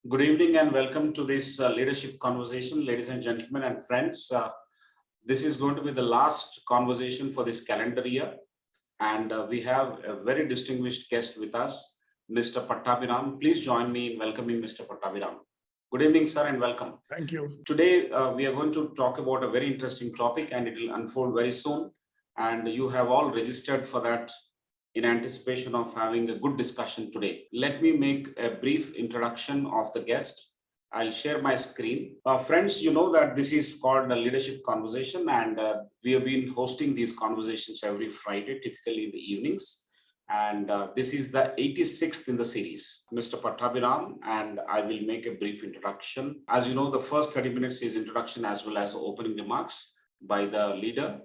Good evening and welcome to this leadership conversation, ladies and gentlemen and friends. This is going to be the last conversation for this calendar year. And we have a very distinguished guest with us, Mr. Pattabhi. Please join me in welcoming Mr. Pattabhi. Good evening, sir, and welcome. Thank you. Today, we are going to talk about a very interesting topic and it will unfold very soon. And you have all registered for that in anticipation of having a good discussion today. Let me make a brief introduction of the guest. I'll share my screen. Friends, you know that this is called a leadership conversation and we have been hosting these conversations every Friday, typically in the evenings. And this is the 86th in the series. Mr. Pattabhi, and I will make a brief introduction. As you know, the first 30 minutes is introduction as well as opening remarks by the leader,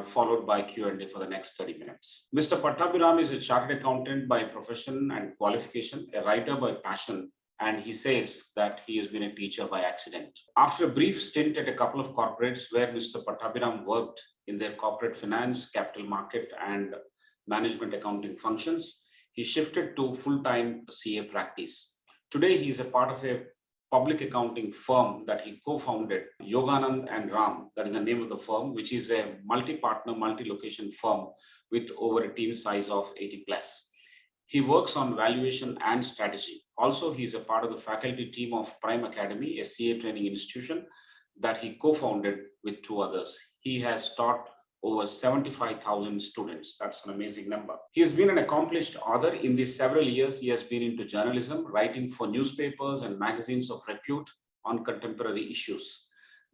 followed by Q&A for the next 30 minutes. Mr. Pattabhi is a chartered accountant by profession and qualification, a writer by passion, and he says that he has been a teacher by accident. After a brief stint at a couple of corporates where Mr. Pattabhi worked in their corporate finance, capital market, and management accounting functions, he shifted to full-time CA practice. Today, he is a part of a public accounting firm that he co-founded, Yoganand and Ram, that is the name of the firm, which is a multi-partner, multi-location firm with over a team size of 80 plus. He works on valuation and strategy. Also, he's a part of the faculty team of Prime Academy, a CA training institution that he co-founded with two others. He has taught over 75,000 students. That's an amazing number. He's been an accomplished author. In these several years, he has been into journalism, writing for newspapers and magazines of repute on contemporary issues.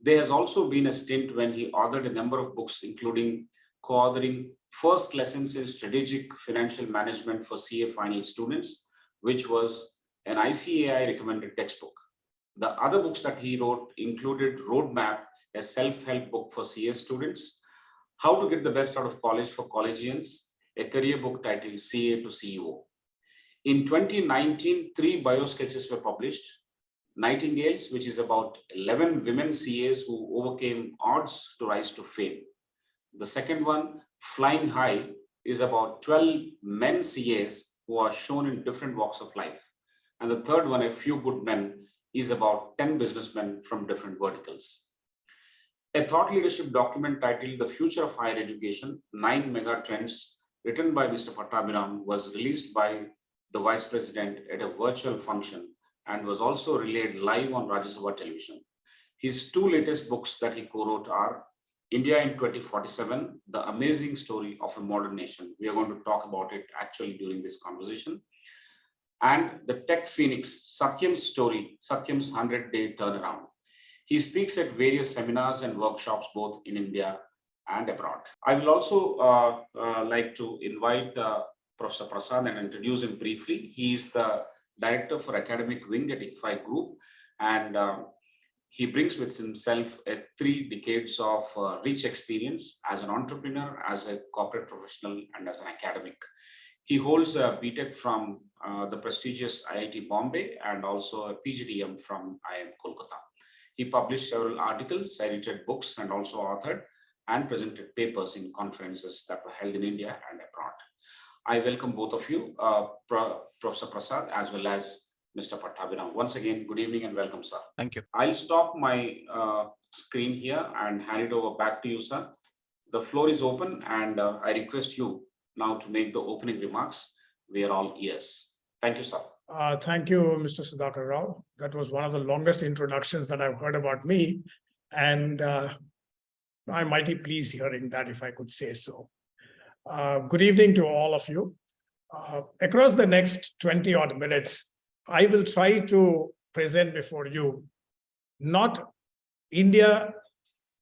There has also been a stint when he authored a number of books, including co-authoring First Lessons in Strategic Financial Management for CA final students, which was an ICAI recommended textbook. The other books that he wrote included Roadmap, a self-help book for CA students, How to Get the Best Out of College for Collegians, a career book titled CA to CEO. In 2019, 3 bio-sketches were published. Nightingales, which is about 11 women CAs who overcame odds to rise to fame. The second one, Flying High, is about 12 men CAs who are shown in different walks of life. And the third one, A Few Good Men, is about 10 businessmen from different verticals. A thought leadership document titled The Future of Higher Education, 9 Mega Trends, written by Mr. Pattabhi, was released by the Vice President at a virtual function and was also relayed live on Rajya Sabha television. His 2 latest books that he co-wrote are India in 2047, The Amazing Story of a Modern Nation. We are going to talk about it actually during this conversation. And The Tech Phoenix, Satyam's Story, Satyam's 100-day turnaround. He speaks at various seminars and workshops, both in India and abroad. I will also like to invite Professor Prasad and introduce him briefly. He is the Director for Academic Wing at ICFAI Group, and he brings with himself 3 decades of rich experience as an entrepreneur, as a corporate professional, and as an academic. He holds a BTech from the prestigious IIT Bombay and also a PGDM from IIM Kolkata. He published several articles, edited books, and also authored and presented papers in conferences that were held in India and abroad. I welcome both of you, Professor Prasad, as well as Mr. Pattabhi. Once again, good evening and welcome, sir. Thank you. I'll stop my screen here and hand it over back to you, sir. The floor is open, and I request you now to make the opening remarks. We are all ears. Thank you, sir. Thank you, Mr. Sudhakar Rao. That was one of the longest introductions that I've heard about me, and I'm mighty pleased hearing that, if I could say so. Good evening to all of you. Across the next 20 odd minutes, I will try to present before you not India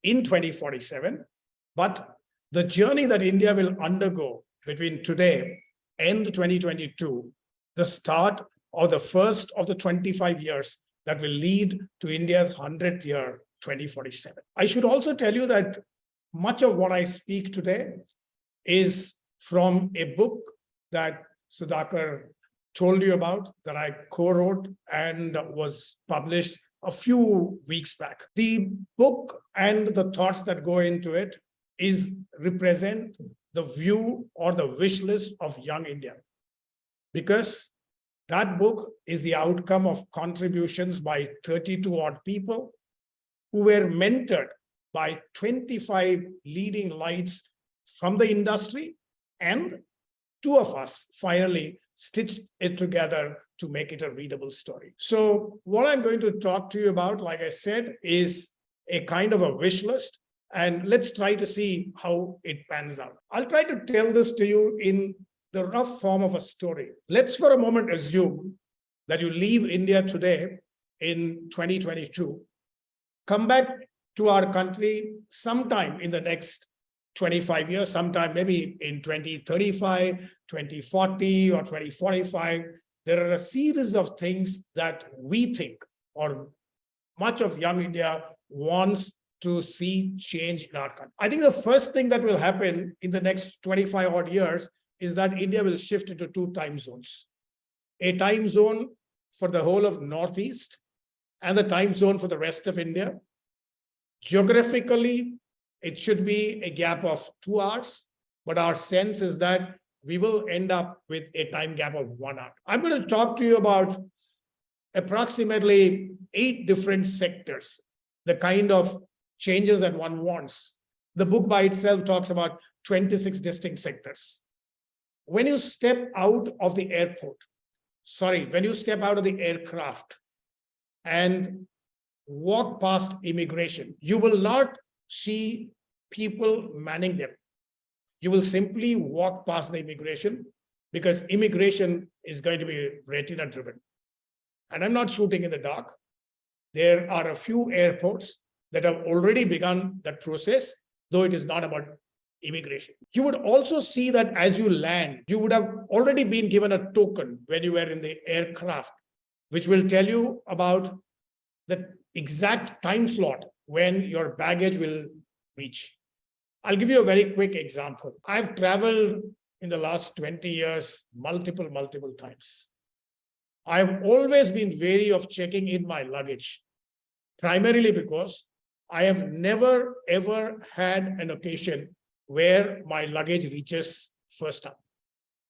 in 2047, but the journey that India will undergo between today and 2022, the start of the first of the 25 years that will lead to India's 100th year, 2047. I should also tell you that much of what I speak today is from a book that Sudhakar told you about, that I co-wrote and was published a few weeks back. The book and the thoughts that go into it represent the view or the wish list of young India, because That book is the outcome of contributions by 32 odd people who were mentored by 25 leading lights from the industry, and two of us finally stitched it together to make it a readable story. So what I'm going to talk to you about, like I said, is a kind of a wish list, and let's try to see how it pans out. I'll try to tell this to you in the rough form of a story. Let's for a moment assume that you leave India today in 2022, come back to our country sometime in the next 25 years, sometime maybe in 2035, 2040, or 2045. There are a series of things that we think, or much of young India wants to see change in our country. I think the first thing that will happen in the next 25 odd years is that India will shift into two time zones. A time zone for the whole of Northeast and the time zone for the rest of India. Geographically, it should be a gap of 2 hours, but our sense is that we will end up with a time gap of 1 hour. I'm going to talk to you about approximately 8 different sectors, the kind of changes that one wants. The book by itself talks about 26 distinct sectors. When you step out of the when you step out of the aircraft and walk past immigration, you will not see people manning them. You will simply walk past the immigration, because immigration is going to be retina driven. And I'm not shooting in the dark. There are a few airports that have already begun that process, though it is not about immigration. You would also see that as you land, you would have already been given a token when you were in the aircraft, which will tell you about the exact time slot when your baggage will reach. I'll give you a very quick example. I've traveled in the last 20 years multiple times. I've always been wary of checking in my luggage, primarily because I have never ever had an occasion where my luggage reaches first up.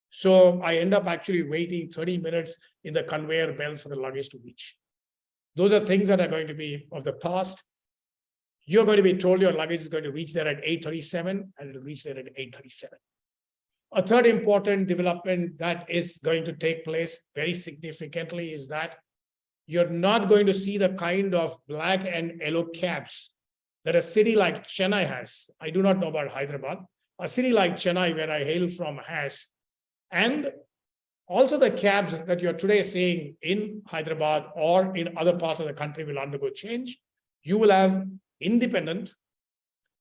So I end up actually waiting 30 minutes in the conveyor belt for the luggage to reach. Those are things that are going to be of the past. You're going to be told your luggage is going to reach there at 8:37, and it'll reach there at 8:37. A third important development that is going to take place very significantly is that you're not going to see the kind of black and yellow cabs that a city like Chennai has. I do not know about Hyderabad. A city like Chennai, where I hail from, has. And also the cabs that you're today seeing in Hyderabad or in other parts of the country will undergo change. You will have independent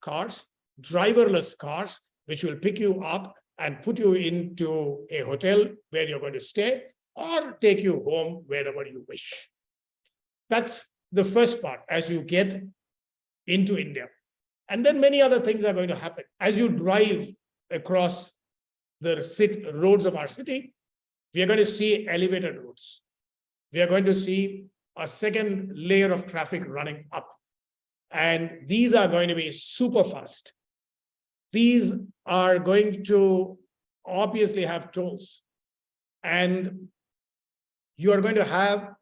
cars, driverless cars, which will pick you up and put you into a hotel where you're going to stay, or take you home wherever you wish. That's the first part as you get into India. And then many other things are going to happen. As you drive across the roads of our city, we are going to see elevated roads. We are going to see a second layer of traffic running up. And these are going to be super fast. These are going to obviously have tolls. And you are going to have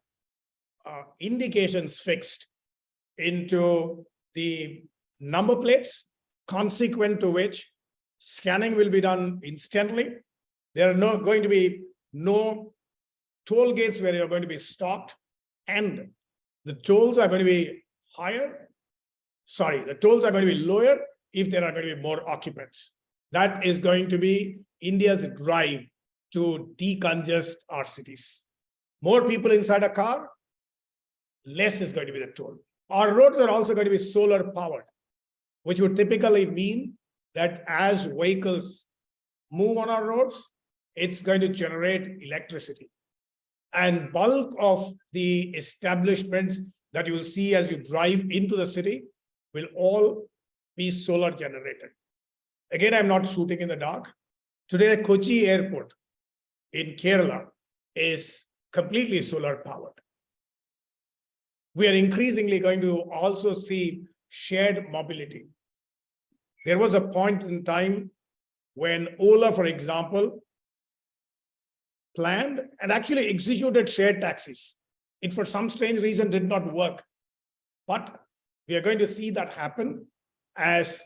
indications fixed into the number plates, consequent to which scanning will be done instantly. There are going to be no toll gates where you're going to be stopped, and the tolls are going to be the tolls are going to be lower if there are going to be more occupants. That is going to be India's drive to decongest our cities. More people inside a car, less is going to be the toll. Our roads are also going to be solar powered, which would typically mean that as vehicles move on our roads, it's going to generate electricity. And bulk of the establishments that you will see as you drive into the city will all be solar generated. Again, I'm not shooting in the dark. Today, Kochi Airport in Kerala is completely solar powered. We are increasingly going to also see shared mobility. There was a point in time when Ola, for example, planned and actually executed shared taxis. It, for some strange reason, did not work. But we are going to see that happen as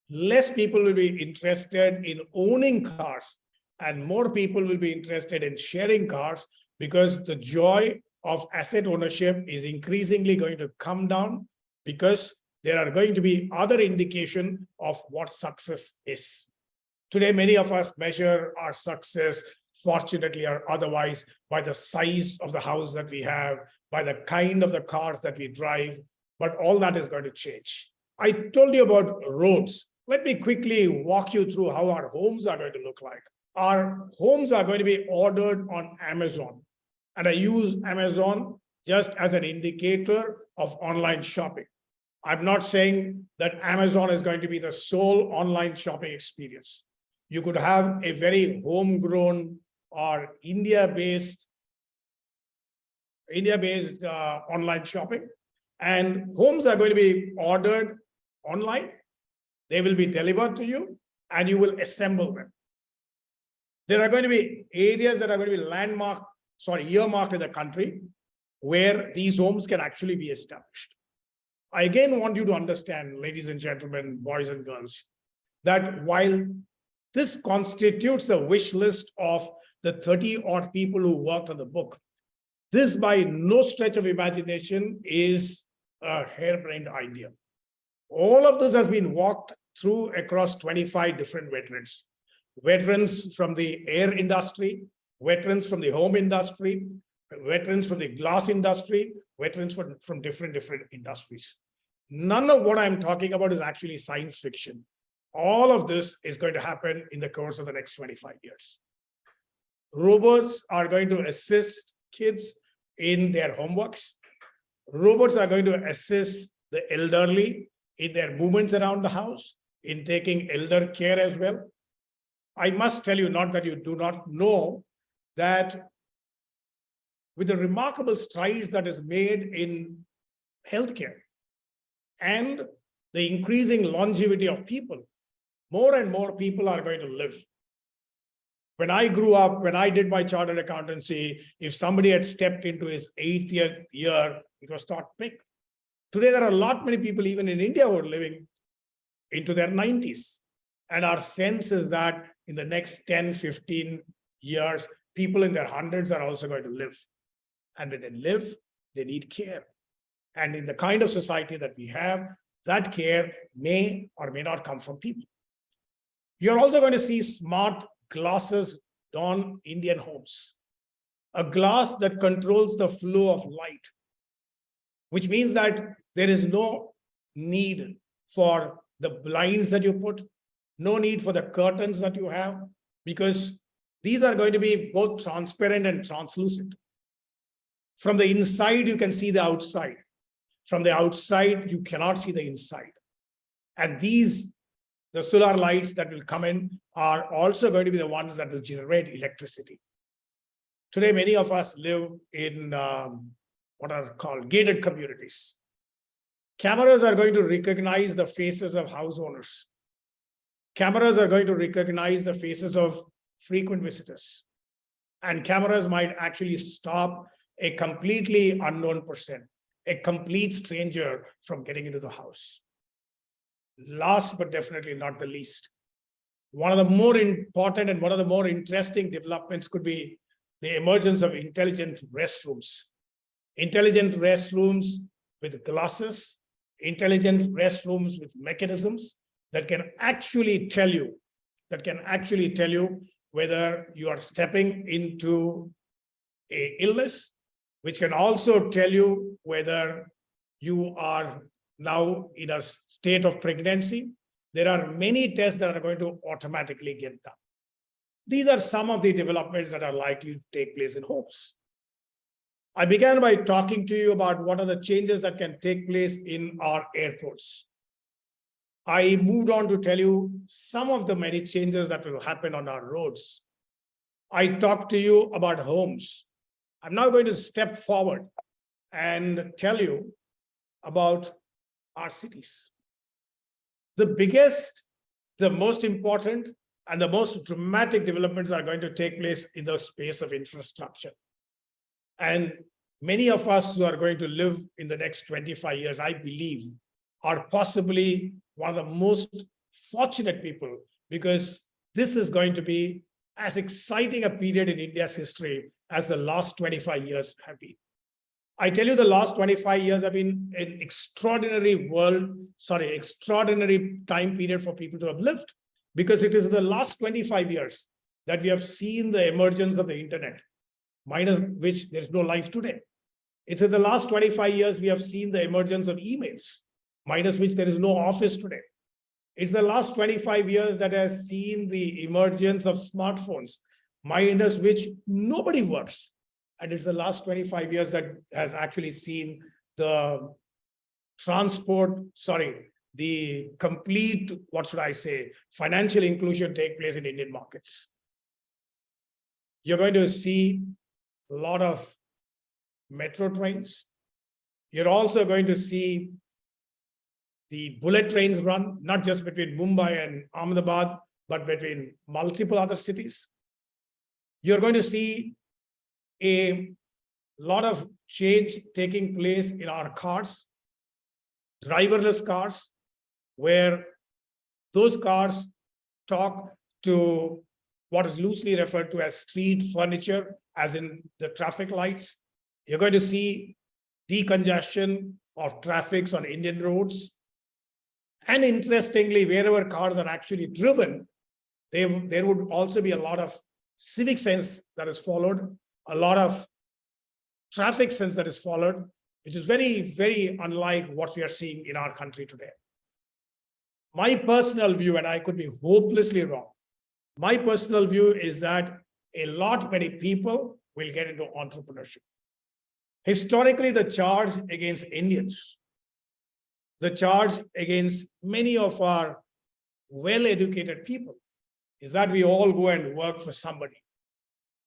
less people will be interested in owning cars and more people will be interested in sharing cars, because the joy of asset ownership is increasingly going to come down, because there are going to be other indication of what success is. Today, many of us measure our success, fortunately or otherwise, by the size of the house that we have, by the kind of the cars that we drive, but all that is going to change. I told you about roads. Let me quickly walk you through how our homes are going to look like. Our homes are going to be ordered on Amazon. And I use Amazon just as an indicator of online shopping. I'm not saying that Amazon is going to be the sole online shopping experience. You could have a very homegrown or India-based online shopping, and homes are going to be ordered online. They will be delivered to you and you will assemble them. There are going to be areas that are going to be earmarked in the country where these homes can actually be established. I again want you to understand, ladies and gentlemen, boys and girls, that while this constitutes the wish list of the 30-odd people who worked on the book, this by no stretch of imagination is a harebrained idea. All of this has been walked through across 25 different veterans. Veterans from the air industry, veterans from the home industry, veterans from the glass industry, veterans from different industries. None of what I'm talking about is actually science fiction. All of this is going to happen in the course of the next 25 years. Robots are going to assist kids in their homeworks. Robots are going to assist the elderly in their movements around the house, in taking elder care as well. I must tell you, not that you do not know, that with the remarkable strides that is made in healthcare and the increasing longevity of people, more and more people are going to live. When I grew up, when I did my chartered accountancy, if somebody had stepped into his 8th year, it was thought big. Today, there are many people, even in India, who are living into their 90s. And our sense is that in the next 10, 15 years, people in their hundreds are also going to live. And when they live, they need care. And in the kind of society that we have, that care may or may not come from people. You're also going to see smart glasses on Indian homes. A glass that controls the flow of light, which means that there is no need for the blinds that you put, no need for the curtains that you have, because these are going to be both transparent and translucent. From the inside, you can see the outside. From the outside, you cannot see the inside. And the solar lights that will come in are also going to be the ones that will generate electricity. Today, many of us live in what are called gated communities. Cameras are going to recognize the faces of house owners. Cameras are going to recognize the faces of frequent visitors. And cameras might actually stop a completely unknown person, a complete stranger, from getting into the house. Last but definitely not the least, one of the more important and one of the more interesting developments could be the emergence of intelligent restrooms. Intelligent restrooms with glasses, intelligent restrooms with mechanisms that can actually tell you whether you are stepping into an illness, which can also tell you whether you are now in a state of pregnancy. There are many tests that are going to automatically get done. These are some of the developments that are likely to take place in homes. I began by talking to you about what are the changes that can take place in our airports. I moved on to tell you some of the many changes that will happen on our roads. I talked to you about homes. I'm now going to step forward and tell you about our cities. The biggest, the most important, And the most dramatic developments are going to take place in the space of infrastructure. And many of us who are going to live in the next 25 years, I believe, are possibly one of the most fortunate people, because this is going to be as exciting a period in India's history as the last 25 years have been. I tell you, the last 25 years have been an extraordinary extraordinary time period for people to have lived, because it is in the last 25 years that we have seen the emergence of the internet, minus which there's no life today. It's in the last 25 years we have seen the emergence of emails, minus which there is no office today. It's the last 25 years that has seen the emergence of smartphones, minus which nobody works. And it's the last 25 years that has actually seen the the complete, financial inclusion take place in Indian markets. You're going to see a lot of metro trains. You're also going to see the bullet trains run, not just between Mumbai and Ahmedabad, but between multiple other cities. You're going to see a lot of change taking place in our cars, driverless cars, where those cars talk to what is loosely referred to as street furniture, as in the traffic lights. You're going to see decongestion of traffic on Indian roads. And interestingly, wherever cars are actually driven, there would also be a lot of civic sense that is followed, a lot of traffic sense that is followed, which is very, very unlike what we are seeing in our country today. My personal view, and I could be hopelessly wrong, my personal view is that many people will get into entrepreneurship. Historically, the charge against Indians, the charge against many of our well-educated people, is that we all go and work for somebody.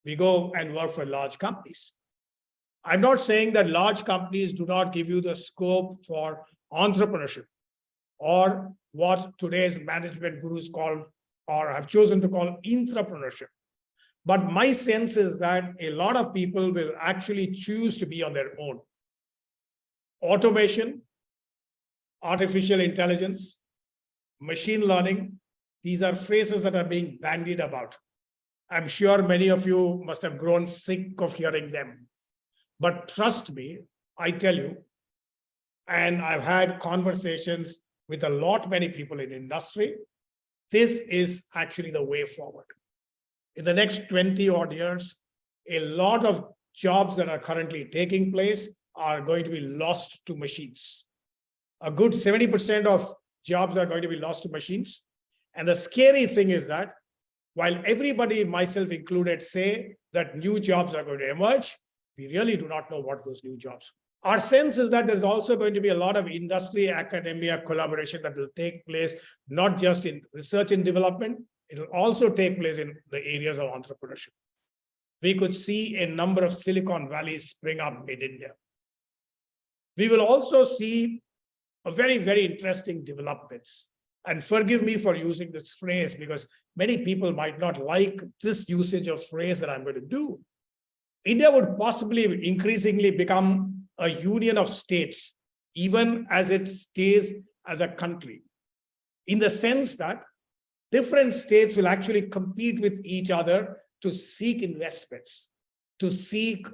We go and work for large companies. I'm not saying that large companies do not give you the scope for entrepreneurship, or what today's management gurus call, or have chosen to call, intrapreneurship. But my sense is that a lot of people will actually choose to be on their own. Automation, artificial intelligence, machine learning, these are phrases that are being bandied about. I'm sure many of you must have grown sick of hearing them. But trust me, I tell you, and I've had conversations with many people in industry, this is actually the way forward. In the next 20 odd years, a lot of jobs that are currently taking place are going to be lost to machines. A good 70% of jobs are going to be lost to machines. And the scary thing is that while everybody, myself included, say that new jobs are going to emerge, we really do not know what those new jobs are. Our sense is that there's also going to be a lot of industry, academia collaboration that will take place, not just in research and development, it will also take place in the areas of entrepreneurship. We could see a number of Silicon Valleys spring up in India. We will also see a very, very interesting developments. And forgive me for using this phrase, because many people might not like this usage of phrase that I'm going to do. India would possibly increasingly become a union of states, even as it stays as a country, in the sense that different states will actually compete with each other to seek investments, to seek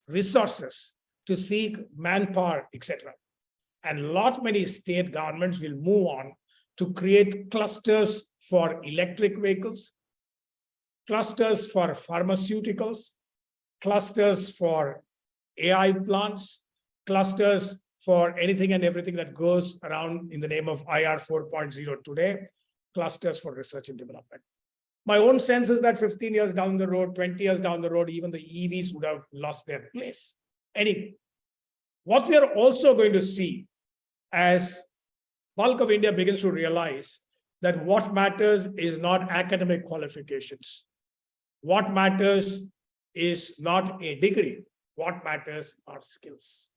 resources, to seek manpower, etc. And many state governments will move on to create clusters for electric vehicles, clusters for pharmaceuticals, clusters for AI plants, clusters for anything and everything that goes around in the name of IR 4.0 today, clusters for research and development. My own sense is that 15 years down the road, 20 years down the road, even the EVs would have lost their place. Anyway, what we are also going to see as bulk of India begins to realize that what matters is not academic qualifications. What matters is not a degree. What matters are skills.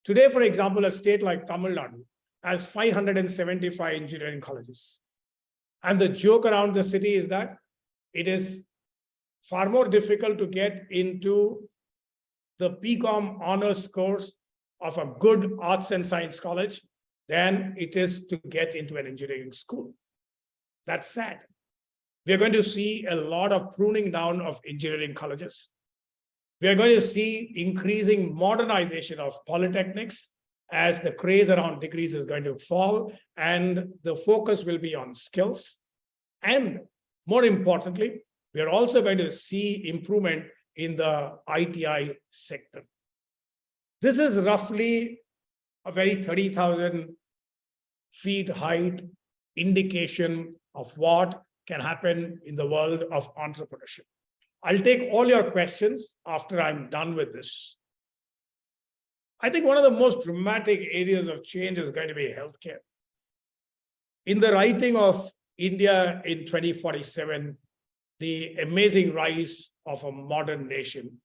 Today, for example, a state like Tamil Nadu has 575 engineering colleges. And the joke around the city is that it is far more difficult to get into the BCom honors course of a good arts and science college than it is to get into an engineering school. That's sad. We are going to see a lot of pruning down of engineering colleges. We are going to see increasing modernization of polytechnics as the craze around degrees is going to fall, and the focus will be on skills. And more importantly, we are also going to see improvement in the ITI sector. This is roughly a very 30,000 feet height indication of what can happen in the world of entrepreneurship. I'll take all your questions after I'm done with this. I think one of the most dramatic areas of change is going to be healthcare. In the writing of India in 2047, the amazing rise of a modern nation,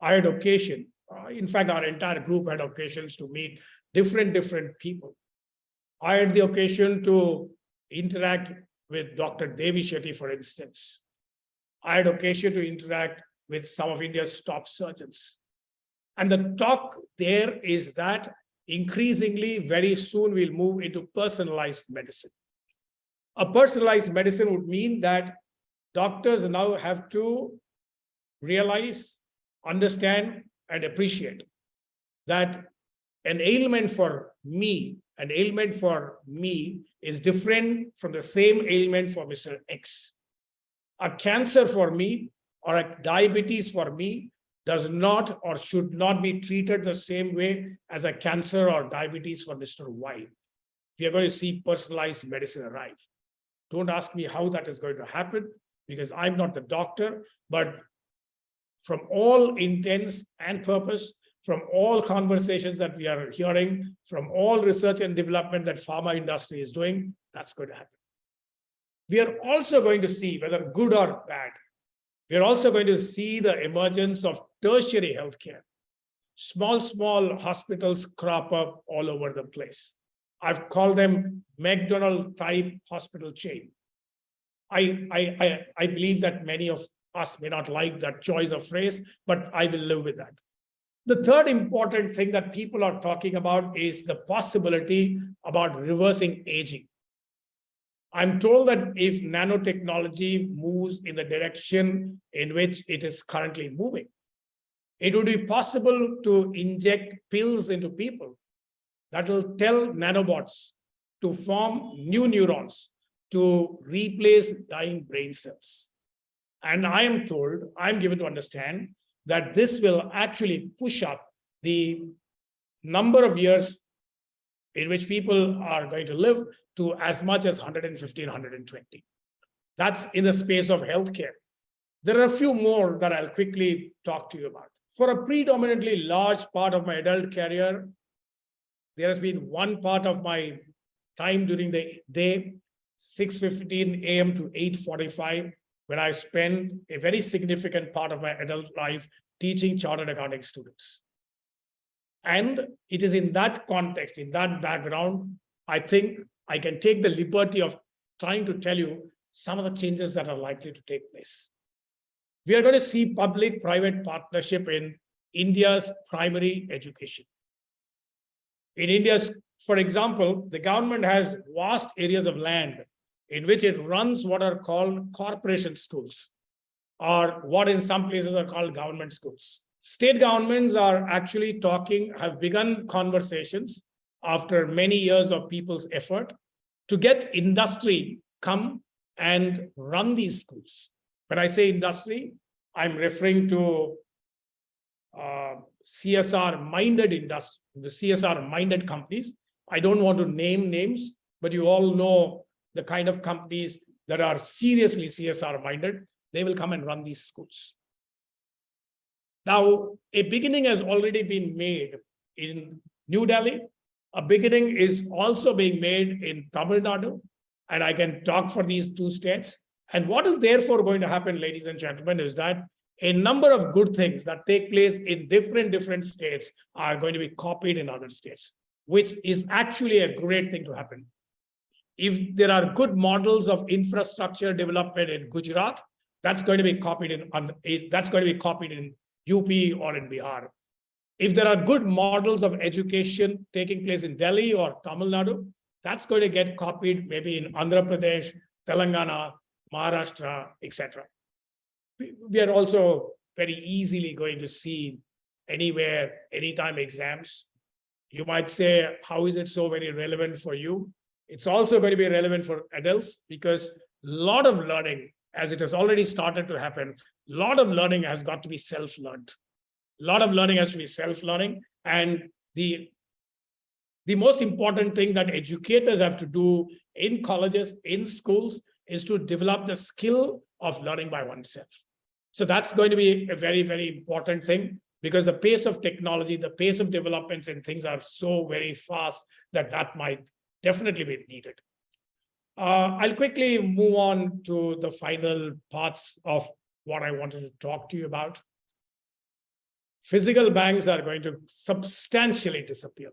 I had occasion, in fact, our entire group had occasions to meet different people. I had the occasion to interact with Dr. Devi Shetty, for instance. I had occasion to interact with some of India's top surgeons. And the talk there is that increasingly, very soon, we'll move into personalized medicine. A personalized medicine would mean that doctors now have to realize, understand, and appreciate that an ailment for me is different from the same ailment for Mr. X. A cancer for me or a diabetes for me does not or should not be treated the same way as a cancer or diabetes for Mr. Y. We are going to see personalized medicine arrive. Don't ask me how that is going to happen, because I'm not the doctor, but from all intents and purpose, from all conversations that we are hearing, from all research and development that pharma industry is doing, that's going to happen. We are also going to see, whether good or bad, we are also going to see the emergence of tertiary healthcare. Small hospitals crop up all over the place. I've called them McDonald's type hospital chain. I believe that many of us may not like that choice of phrase, but I will live with that. The third important thing that people are talking about is the possibility about reversing aging. I'm told that if nanotechnology moves in the direction in which it is currently moving, it would be possible to inject pills into people that will tell nanobots to form new neurons to replace dying brain cells. And I am told, I'm given to understand that this will actually push up the number of years in which people are going to live to as much as 115, 120. That's in the space of healthcare. There are a few more that I'll quickly talk to you about. For a predominantly large part of my adult career, there has been one part of my time during the day, 6:15 a.m. to 8:45, when I spend a very significant part of my adult life teaching chartered accounting students. And it is in that context, in that background, I think I can take the liberty of trying to tell you some of the changes that are likely to take place. We are going to see public-private partnership in India's primary education. In India's, for example, the government has vast areas of land in which it runs what are called corporation schools, or what in some places are called government schools. State governments are actually have begun conversations after many years of people's effort to get industry come and run these schools. When I say industry, I'm referring to CSR-minded industry, the CSR-minded companies. I don't want to name names, but you all know the kind of companies that are seriously CSR-minded. They will come and run these schools. Now, a beginning has already been made in New Delhi. A beginning is also being made in Tamil Nadu, and I can talk for these two states. And what is therefore going to happen, ladies and gentlemen, is that a number of good things that take place in different states are going to be copied in other states, which is actually a great thing to happen. If there are good models of infrastructure development in Gujarat, that's going to be copied in UP or in Bihar. If there are good models of education taking place in Delhi or Tamil Nadu, that's going to get copied maybe in Andhra Pradesh, Telangana, Maharashtra, etc. We are also very easily going to see anywhere, anytime exams. You might say, how is it so very relevant for you? It's also going to be relevant for adults because a lot of learning, as it has already started to happen, a lot of learning has got to be self-learned. A lot of learning has to be self-learning. And the most important thing that educators have to do in colleges, in schools, is to develop the skill of learning by oneself. So that's going to be a very, very important thing because the pace of technology, the pace of developments and things are so very fast that might definitely be needed. I'll quickly move on to the final parts of what I wanted to talk to you about. Physical banks are going to substantially disappear.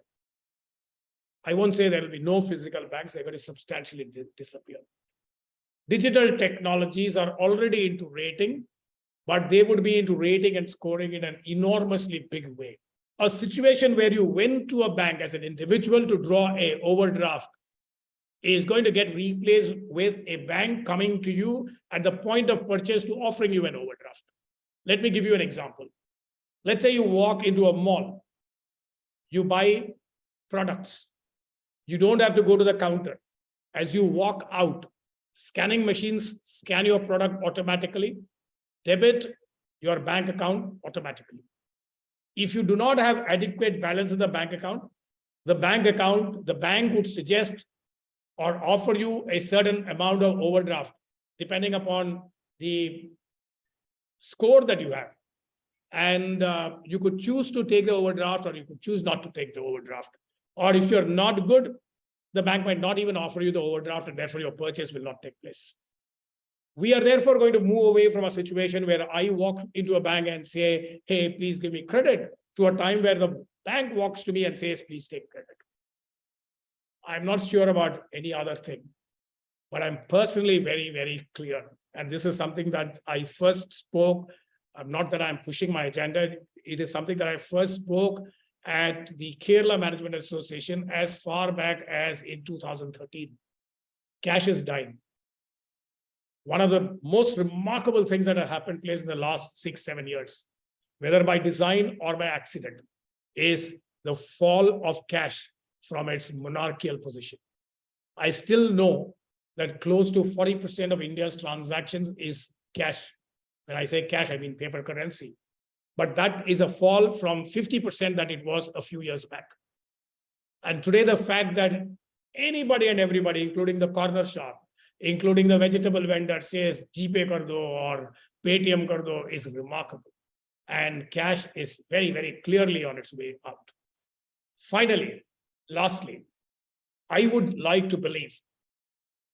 I won't say there will be no physical banks, they're going to substantially disappear. Digital technologies are already into rating, but they would be into rating and scoring in an enormously big way. A situation where you went to a bank as an individual to draw an overdraft is going to get replaced with a bank coming to you at the point of purchase to offering you an overdraft. Let me give you an example. Let's say you walk into a mall, you buy products. You don't have to go to the counter. As you walk out, scanning machines scan your product automatically, debit your bank account automatically. If you do not have adequate balance in the bank account, the bank would suggest or offer you a certain amount of overdraft, depending upon the score that you have. And you could choose to take the overdraft or you could choose not to take the overdraft. Or if you're not good, the bank might not even offer you the overdraft and therefore your purchase will not take place. We are therefore going to move away from a situation where I walk into a bank and say, hey, please give me credit, to a time where the bank walks to me and says, please take credit. I'm not sure about any other thing, but I'm personally very, very clear. And this is something that I first spoke, not that I'm pushing my agenda, it is something that I first spoke at the Kerala Management Association as far back as in 2013. Cash is dying. One of the most remarkable things that have happened place in the last 6-7 years, whether by design or by accident, is the fall of cash from its monarchical position. I still know that close to 40% of India's transactions is cash. When I say cash, I mean paper currency. But that is a fall from 50% that it was a few years back. And today, the fact that anybody and everybody, including the corner shop, including the vegetable vendor, says GPay kar do or Paytm kar do is remarkable. And cash is very, very clearly on its way out. Finally, lastly, I would like to believe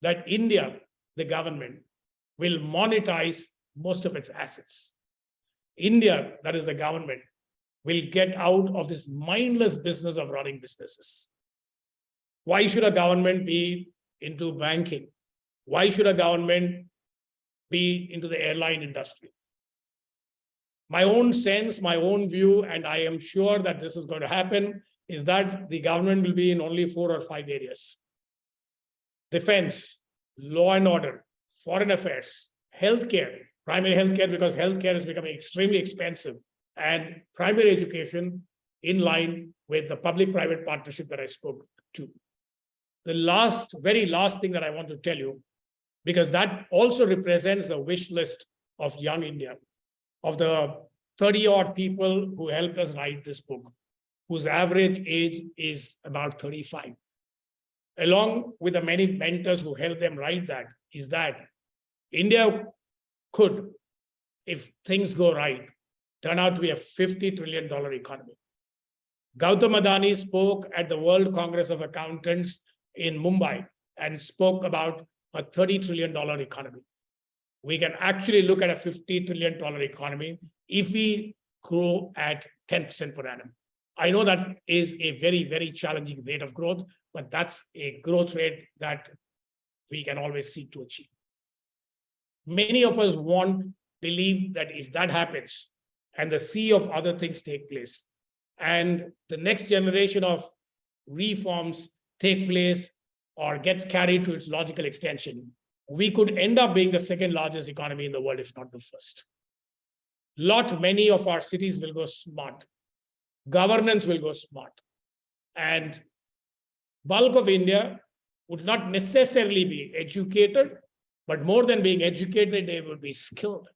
that India, the government, will monetize most of its assets. India, that is the government, will get out of this mindless business of running businesses. Why should a government be into banking? Why should a government be into the airline industry? My own sense, my own view, and I am sure that this is going to happen, is that the government will be in only 4 or 5 areas. Defense, law and order, foreign affairs, healthcare, primary healthcare, because healthcare is becoming extremely expensive, and primary education in line with the public-private partnership that I spoke to. The very last thing that I want to tell you, because that also represents the wish list of young India, of the 30-odd people who helped us write this book, whose average age is about 35. Along with the many mentors who helped them write that, is that India could, if things go right, turn out to be a $50 trillion economy. Gautam Adani spoke at the World Congress of Accountants in Mumbai and spoke about a $30 trillion economy. We can actually look at a $50 trillion economy if we grow at 10% per annum. I know that is a very, very challenging rate of growth, but that's a growth rate that we can always seek to achieve. Many of us believe that if that happens and the sea of other things take place and the next generation of reforms take place or gets carried to its logical extension, we could end up being the second largest economy in the world, if not the first. Many of our cities will go smart. Governance will go smart. And bulk of India would not necessarily be educated, but more than being educated, they would be skilled.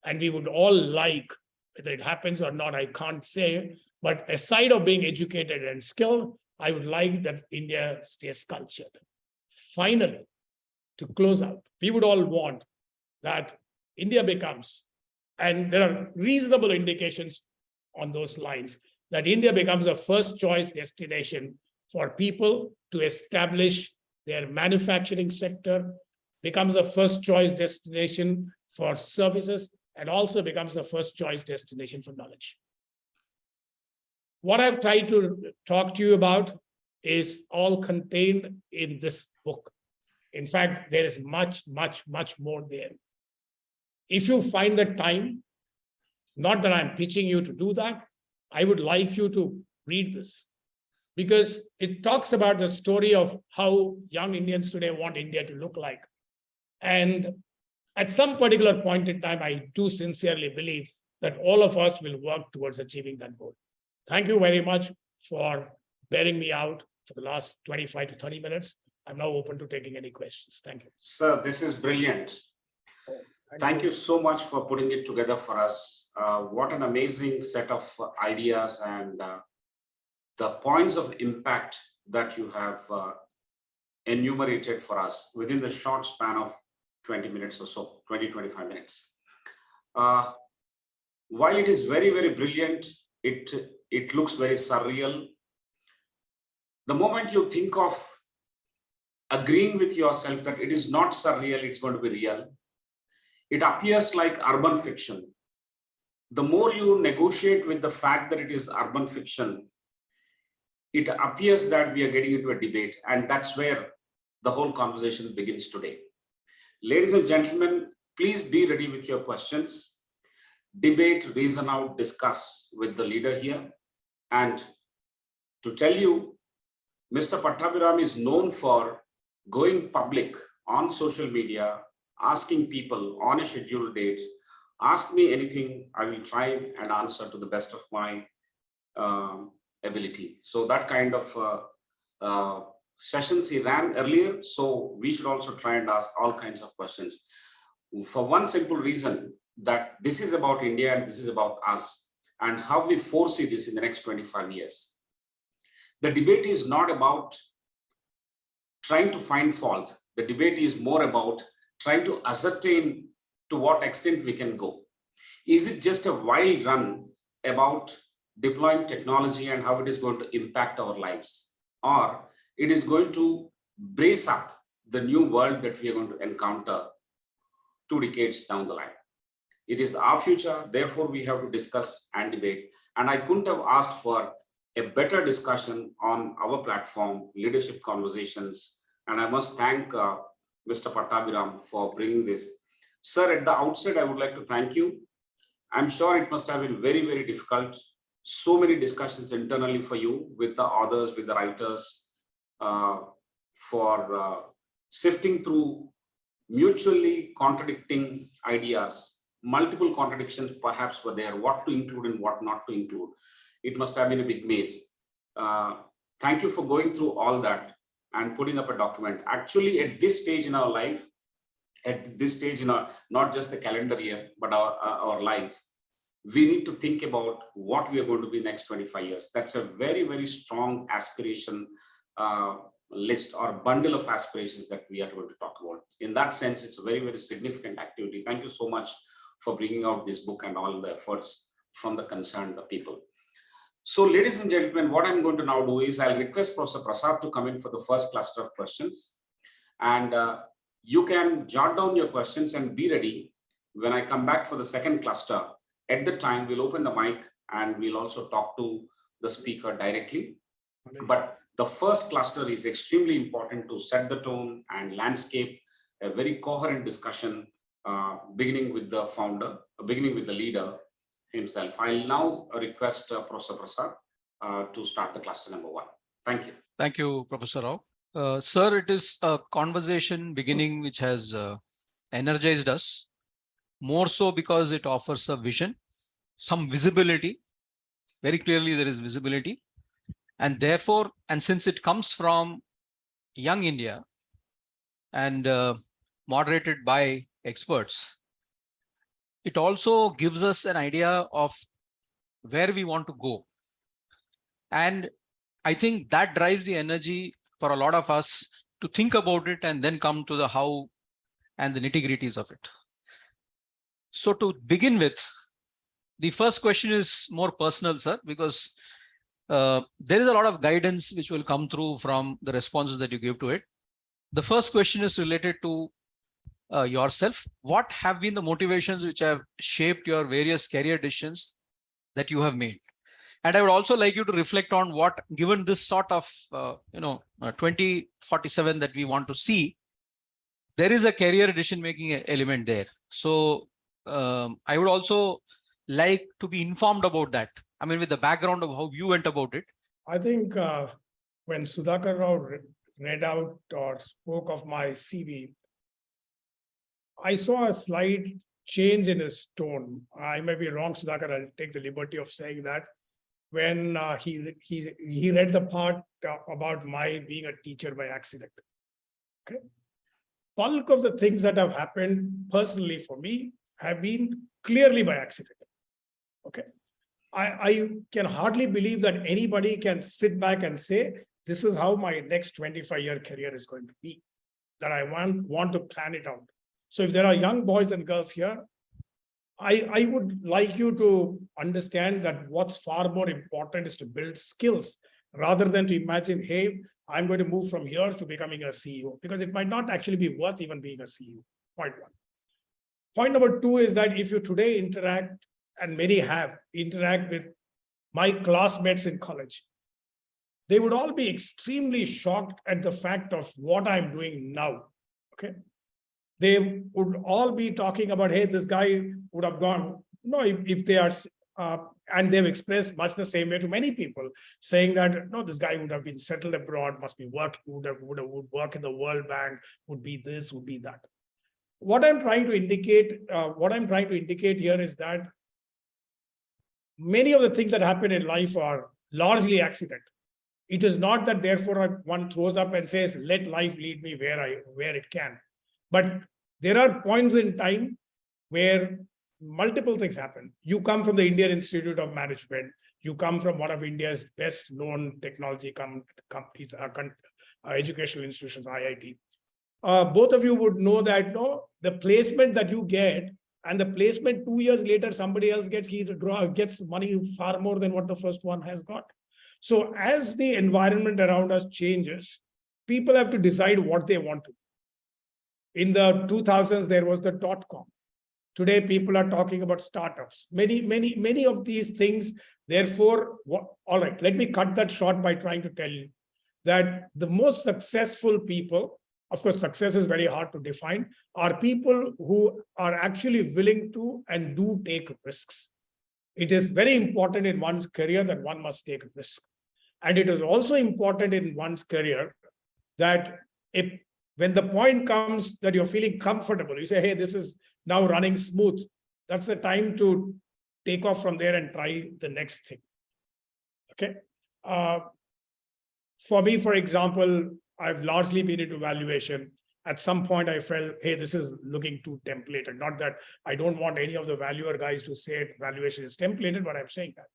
And we would all like, whether it happens or not, I can't say, but aside of being educated and skilled, I would like that India stays cultured. Finally, to close out, we would all want that India becomes, and there are reasonable indications on those lines, that India becomes a first choice destination for people to establish their manufacturing sector, becomes a first choice destination for services, and also becomes the first choice destination for knowledge. What I've tried to talk to you about is all contained in this book. In fact, there is much, much, much more there. If you find the time, not that I'm pitching you to do that, I would like you to read this, because it talks about the story of how young Indians today want India to look like. And at some particular point in time, I do sincerely believe that all of us will work towards achieving that goal. Thank you very much for bearing me out for the last 25 to 30 minutes. I'm now open to taking any questions. Thank you. Sir, this is brilliant. Thank you so much for putting it together for us. What an amazing set of ideas and the points of impact that you have enumerated for us within the short span of 20 minutes or so, 20, 25 minutes. While it is very, very brilliant, it looks very surreal. The moment you think of agreeing with yourself that it is not surreal, it's going to be real, it appears like urban fiction. The more you negotiate with the fact that it is urban fiction, it appears that we are getting into a debate, and that's where the whole conversation begins today. Ladies and gentlemen, please be ready with your questions. Debate, reason out, discuss with the leader here. And to tell you, Mr. Pattabhi is known for going public on social media, asking people on a scheduled date, ask me anything, I will try and answer to the best of my ability. So that kind of sessions he ran earlier, so we should also try and ask all kinds of questions. For one simple reason, that this is about India and this is about us and how we foresee this in the next 25 years. The debate is not about trying to find fault. The debate is more about trying to ascertain to what extent we can go. Is it just a wild run about deploying technology and how it is going to impact our lives? Or it is going to brace up the new world that we are going to encounter 2 decades down the line? It is our future, therefore we have to discuss and debate. And I couldn't have asked for a better discussion on our platform, Leadership Conversations. And I must thank Mr. Pattabhi for bringing this. Sir, at the outset, I would like to thank you. I'm sure it must have been very, very difficult. So many discussions internally for you with the authors, with the writers, for sifting through mutually contradicting ideas. Multiple contradictions perhaps were there, what to include and what not to include. It must have been a big maze. Thank you for going through all that and putting up a document. Actually, at this stage in our life, at this stage in our, not just the calendar year, but our life, we need to think about what we are going to be next 25 years. That's a very, very strong aspiration list or bundle of aspirations that we are going to talk about. In that sense, it's a very, very significant activity. Thank you so much for bringing out this book and all the efforts from the concerned people. So ladies and gentlemen, what I'm going to now do is I'll request Professor Prasad to come in for the first cluster of questions. And you can jot down your questions and be ready when I come back for the second cluster. At the time, we'll open the mic and we'll also talk to the speaker directly. But The first cluster is extremely important to set the tone and landscape a very coherent discussion, beginning with the founder, beginning with the leader himself. I'll now request Professor Prasad to start the cluster number 1. Thank you. Thank you, Professor Rao. Sir, it is a conversation beginning which has energized us, more so because it offers a vision, some visibility. Very clearly, there is visibility. And therefore, and since it comes from young India and moderated by experts, it also gives us an idea of where we want to go. And I think that drives the energy for a lot of us to think about it and then come to the how and the nitty-gritties of it. So to begin with, the first question is more personal, sir, because there is a lot of guidance which will come through from the responses that you give to it. The first question is related to yourself. What have been the motivations which have shaped your various career decisions that you have made? And I would also like you to reflect on what, given this sort of 2047 that we want to see, there is a career decision-making element there. So I would also like to be informed about that. I mean, with the background of how you went about it. I think when Sudhakar Rao read out or spoke of my CV, I saw a slight change in his tone. I may be wrong, Sudhakar, I'll take the liberty of saying that. When he read the part about my being a teacher by accident. Okay. Bulk of the things that have happened personally for me have been clearly by accident. Okay. I can hardly believe that anybody can sit back and say, this is how my next 25-year career is going to be, that I want to plan it out. So if there are young boys and girls here, I would like you to understand that what's far more important is to build skills rather than to imagine, hey, I'm going to move from here to becoming a CEO, because it might not actually be worth even being a CEO. Point 1. Point number 2 is that if you today interact, and many have interact with my classmates in college, they would all be extremely shocked at the fact of what I'm doing now. Okay. They would all be talking about, hey, this guy would have gone. No, if they are, and they've expressed much the same way to many people, saying that, no, this guy would have been settled abroad, must be work, would work in the World Bank, would be this, would be that. What I'm trying to indicate here is that many of the things that happen in life are largely accident. It is not that therefore one throws up and says, let life lead me where it can. But there are points in time where multiple things happen. You come from the Indian Institute of Management. You come from one of India's best known technology companies, educational institutions, IIT. Both of you would know that the placement that you get and the placement 2 years later somebody else gets, he gets money far more than what the first one has got. So as the environment around us changes, people have to decide what they want to do. In the 2000s, there was the .com. Today, people are talking about startups. Many of these things. Therefore, all right, let me cut that short by trying to tell you that the most successful people, of course, success is very hard to define, are people who are actually willing to and do take risks. It is very important in one's career that one must take risk. And it is also important in one's career that when the point comes that you're feeling comfortable, you say, hey, this is now running smooth. That's the time to take off from there and try the next thing. Okay. For me, for example, I've largely been into valuation. At some point, I felt, hey, this is looking too templated. Not that I don't want any of the valuer guys to say valuation is templated, but I'm saying that.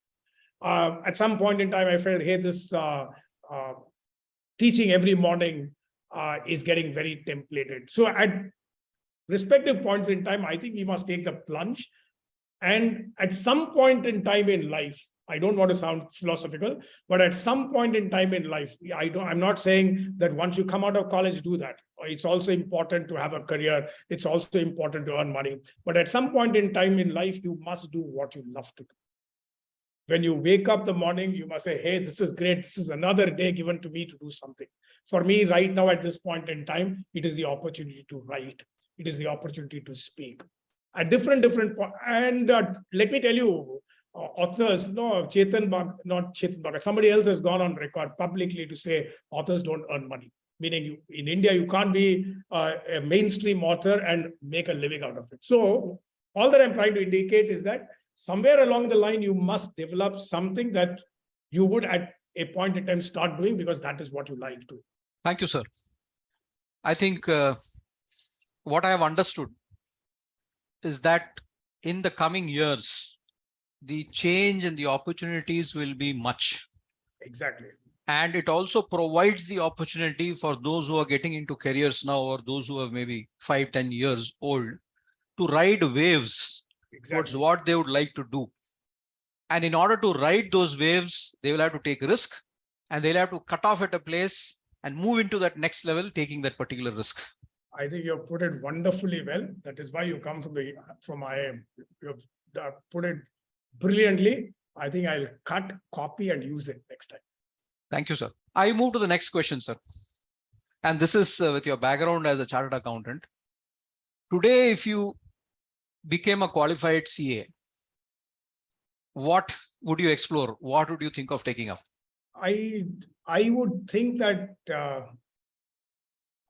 At some point in time, I felt, hey, this teaching every morning is getting very templated. So at respective points in time, I think we must take the plunge. And at some point in time in life, I don't want to sound philosophical, but at some point in time in life, I'm not saying that once you come out of college, do that. It's also important to have a career. It's also important to earn money. But at some point in time in life, you must do what you love to do. When you wake up the morning, you must say, hey, this is great. This is another day given to me to do something. For me, right now, at this point in time, it is the opportunity to write. It is the opportunity to speak. At different points. And let me tell you, authors, no, not Chetan Bhagat, somebody else has gone on record publicly to say authors don't earn money. Meaning in India, you can't be a mainstream author and make a living out of it. So all that I'm trying to indicate is that somewhere along the line, you must develop something that you would at a point in time start doing because that is what you like to. Thank you, sir. I think what I have understood is that in the coming years, the change and the opportunities will be much. Exactly. And it also provides the opportunity for those who are getting into careers now, or those who are maybe 5-10 years old, to ride waves towards what they would like to do. And in order to ride those waves, they will have to take risk, and they'll have to cut off at a place and move into that next level, taking that particular risk. I think you have put it wonderfully well. That is why you come from IIM. You have put it brilliantly. I think I'll cut, copy, and use it next time. Thank you, sir. I move to the next question, sir. And this is with your background as a chartered accountant. Today, if you became a qualified CA, what would you explore? What would you think of taking up? I would think that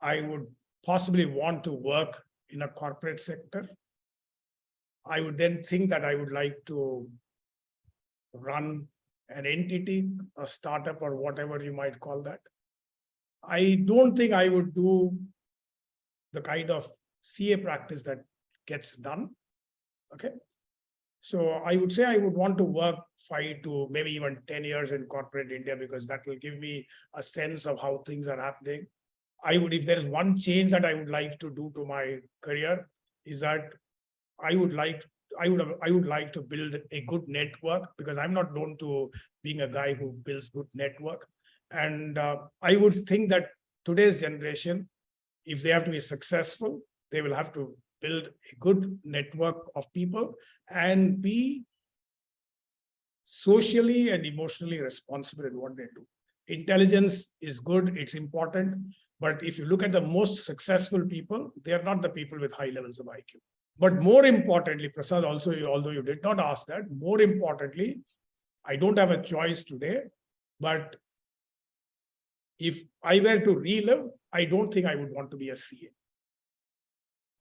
I would possibly want to work in a corporate sector. I would then think that I would like to run an entity, a startup, or whatever you might call that. I don't think I would do the kind of CA practice that gets done. Okay. So I would say I would want to work 5 to maybe even 10 years in corporate India, because that will give me a sense of how things are happening. If there is one change that I would like to do to my career, is that I would like to build a good network, because I'm not known to being a guy who builds good network. And I would think that today's generation, if they have to be successful, they will have to build a good network of people and be socially and emotionally responsible in what they do. Intelligence is good, it's important. But if you look at the most successful people, they are not the people with high levels of IQ. But more importantly, Prasad, also, although you did not ask that, more importantly, I don't have a choice today, but if I were to relive, I don't think I would want to be a CA.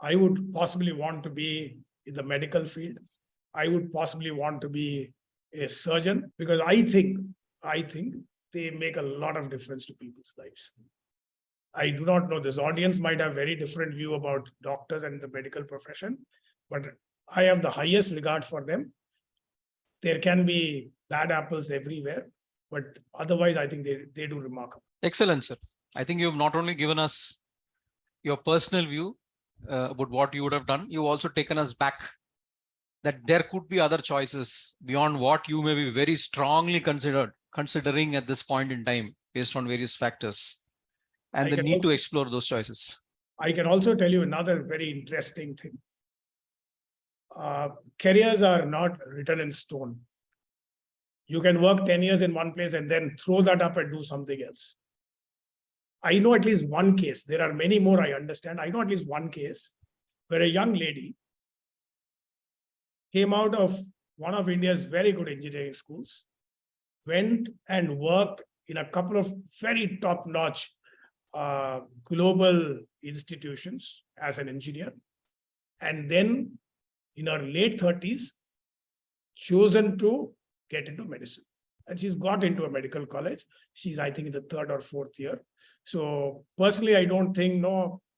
I would possibly want to be in the medical field. I would possibly want to be a surgeon, because I think they make a lot of difference to people's lives. I do not know, this audience might have very different view about doctors and the medical profession, but I have the highest regard for them. There can be bad apples everywhere, but otherwise I think they do remarkable. Excellent, sir. I think you've not only given us your personal view about what you would have done, you've also taken us back that there could be other choices beyond what you may be very strongly considering at this point in time, based on various factors, and the need to explore those choices. I can also tell you another very interesting thing. Careers are not written in stone. You can work 10 years in one place and then throw that up and do something else. I know at least one case. There are many more, I understand. I know at least one case where a young lady came out of one of India's very good engineering schools, went and worked in a couple of very top-notch global institutions as an engineer, and then in her late 30s chosen to get into medicine, and she's got into a medical college. She's, I think, in the 3rd or 4th year. So personally, I don't think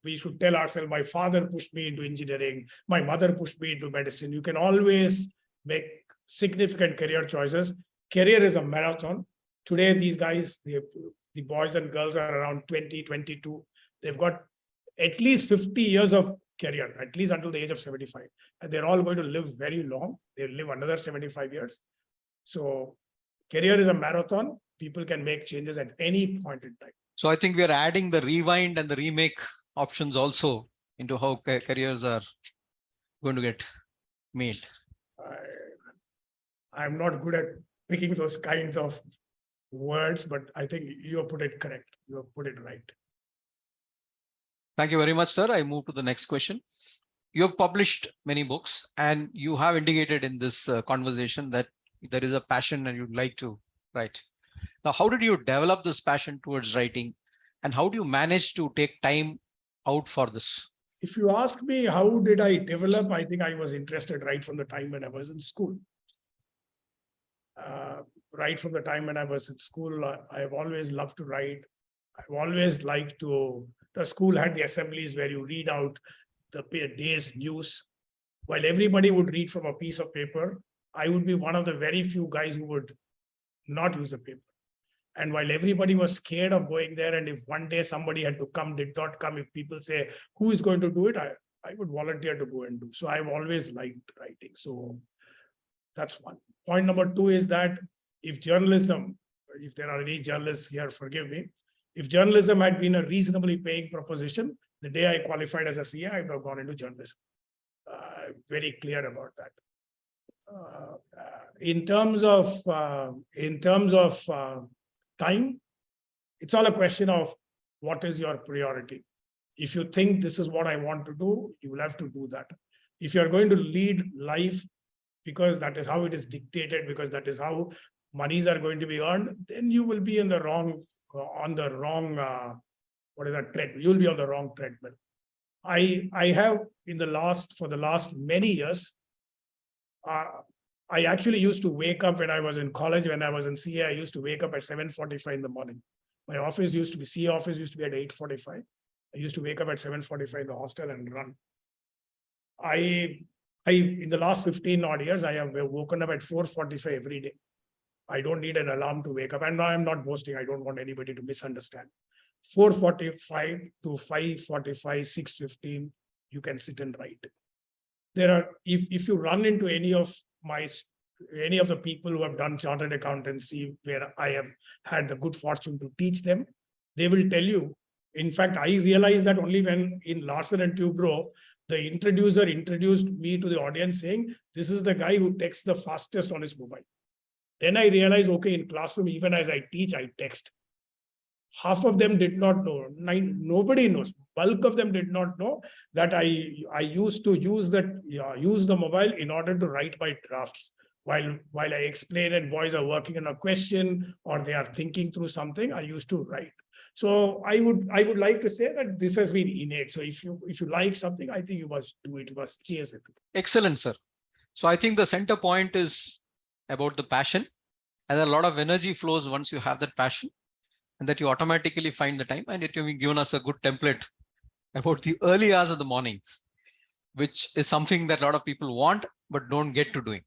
we should tell ourselves, my father pushed me into engineering, my mother pushed me into medicine. You can always make significant career choices. Career is a marathon. Today, these guys, the boys and girls are around 20, 22. They've got at least 50 years of career, at least until the age of 75. And they're all going to live very long. They'll live another 75 years. So career is a marathon. People can make changes at any point in time. So I think we are adding the rewind and the remake options also into how careers are going to get made. I'm not good at picking those kinds of words, but I think you have put it correct. You have put it right. Thank you very much, sir. I move to the next question. You have published many books and you have indicated in this conversation that there is a passion and you'd like to write. Now, how did you develop this passion towards writing and how do you manage to take time out for this? If you ask me, how did I develop? I think I was interested right from the time when I was in school. Right from the time when I was in school, I've always loved to write. I've always liked to, the school had the assemblies where you read out the day's news. While everybody would read from a piece of paper, I would be one of the very few guys who would not use a paper. And while everybody was scared of going there, and if one day somebody had to come, did not come, if people say, who is going to do it? I would volunteer to go and do. So I've always liked writing. So that's one. Point number two is that if journalism, if there are any journalists here, forgive me, if journalism had been a reasonably paying proposition, the day I qualified as a CA, I would have gone into journalism. Very clear about that. In terms of time, it's all a question of what is your priority. If you think this is what I want to do, you will have to do that. If you're going to lead life because that is how it is dictated, because that is how monies are going to be earned, then you will be in the wrong, what is that treadmill? You'll be on the wrong treadmill. I have for the last many years, I actually used to wake up when I was in college, when I was in CA, I used to wake up at 7:45 in the morning. My office used to be, CA office used to be at 8:45. I used to wake up at 7:45 in the hostel and run. In the last 15 odd years, I have woken up at 4:45 every day. I don't need an alarm to wake up. And I'm not boasting. I don't want anybody to misunderstand. 4:45 to 5:45, 6:15, you can sit and write. There are, if you run into any of the people who have done chartered accountancy, where I have had the good fortune to teach them, they will tell you. In fact, I realized that only when in Larsen and Toubro, the introducer introduced me to the audience saying, this is the guy who texts the fastest on his mobile. Then I realized, okay, in classroom, even as I teach, I text. Half of them did not know. Nobody knows. Bulk of them did not know that I used to use the mobile in order to write my drafts. While I explain and boys are working on a question or they are thinking through something, I used to write. So I would like to say that this has been innate. So if you like something, I think you must do it. You must chase it. Excellent, sir. So I think the center point is about the passion, and a lot of energy flows once you have that passion, and that you automatically find the time. And it will be given us a good template about the early hours of the morning, which is something that a lot of people want but don't get to doing.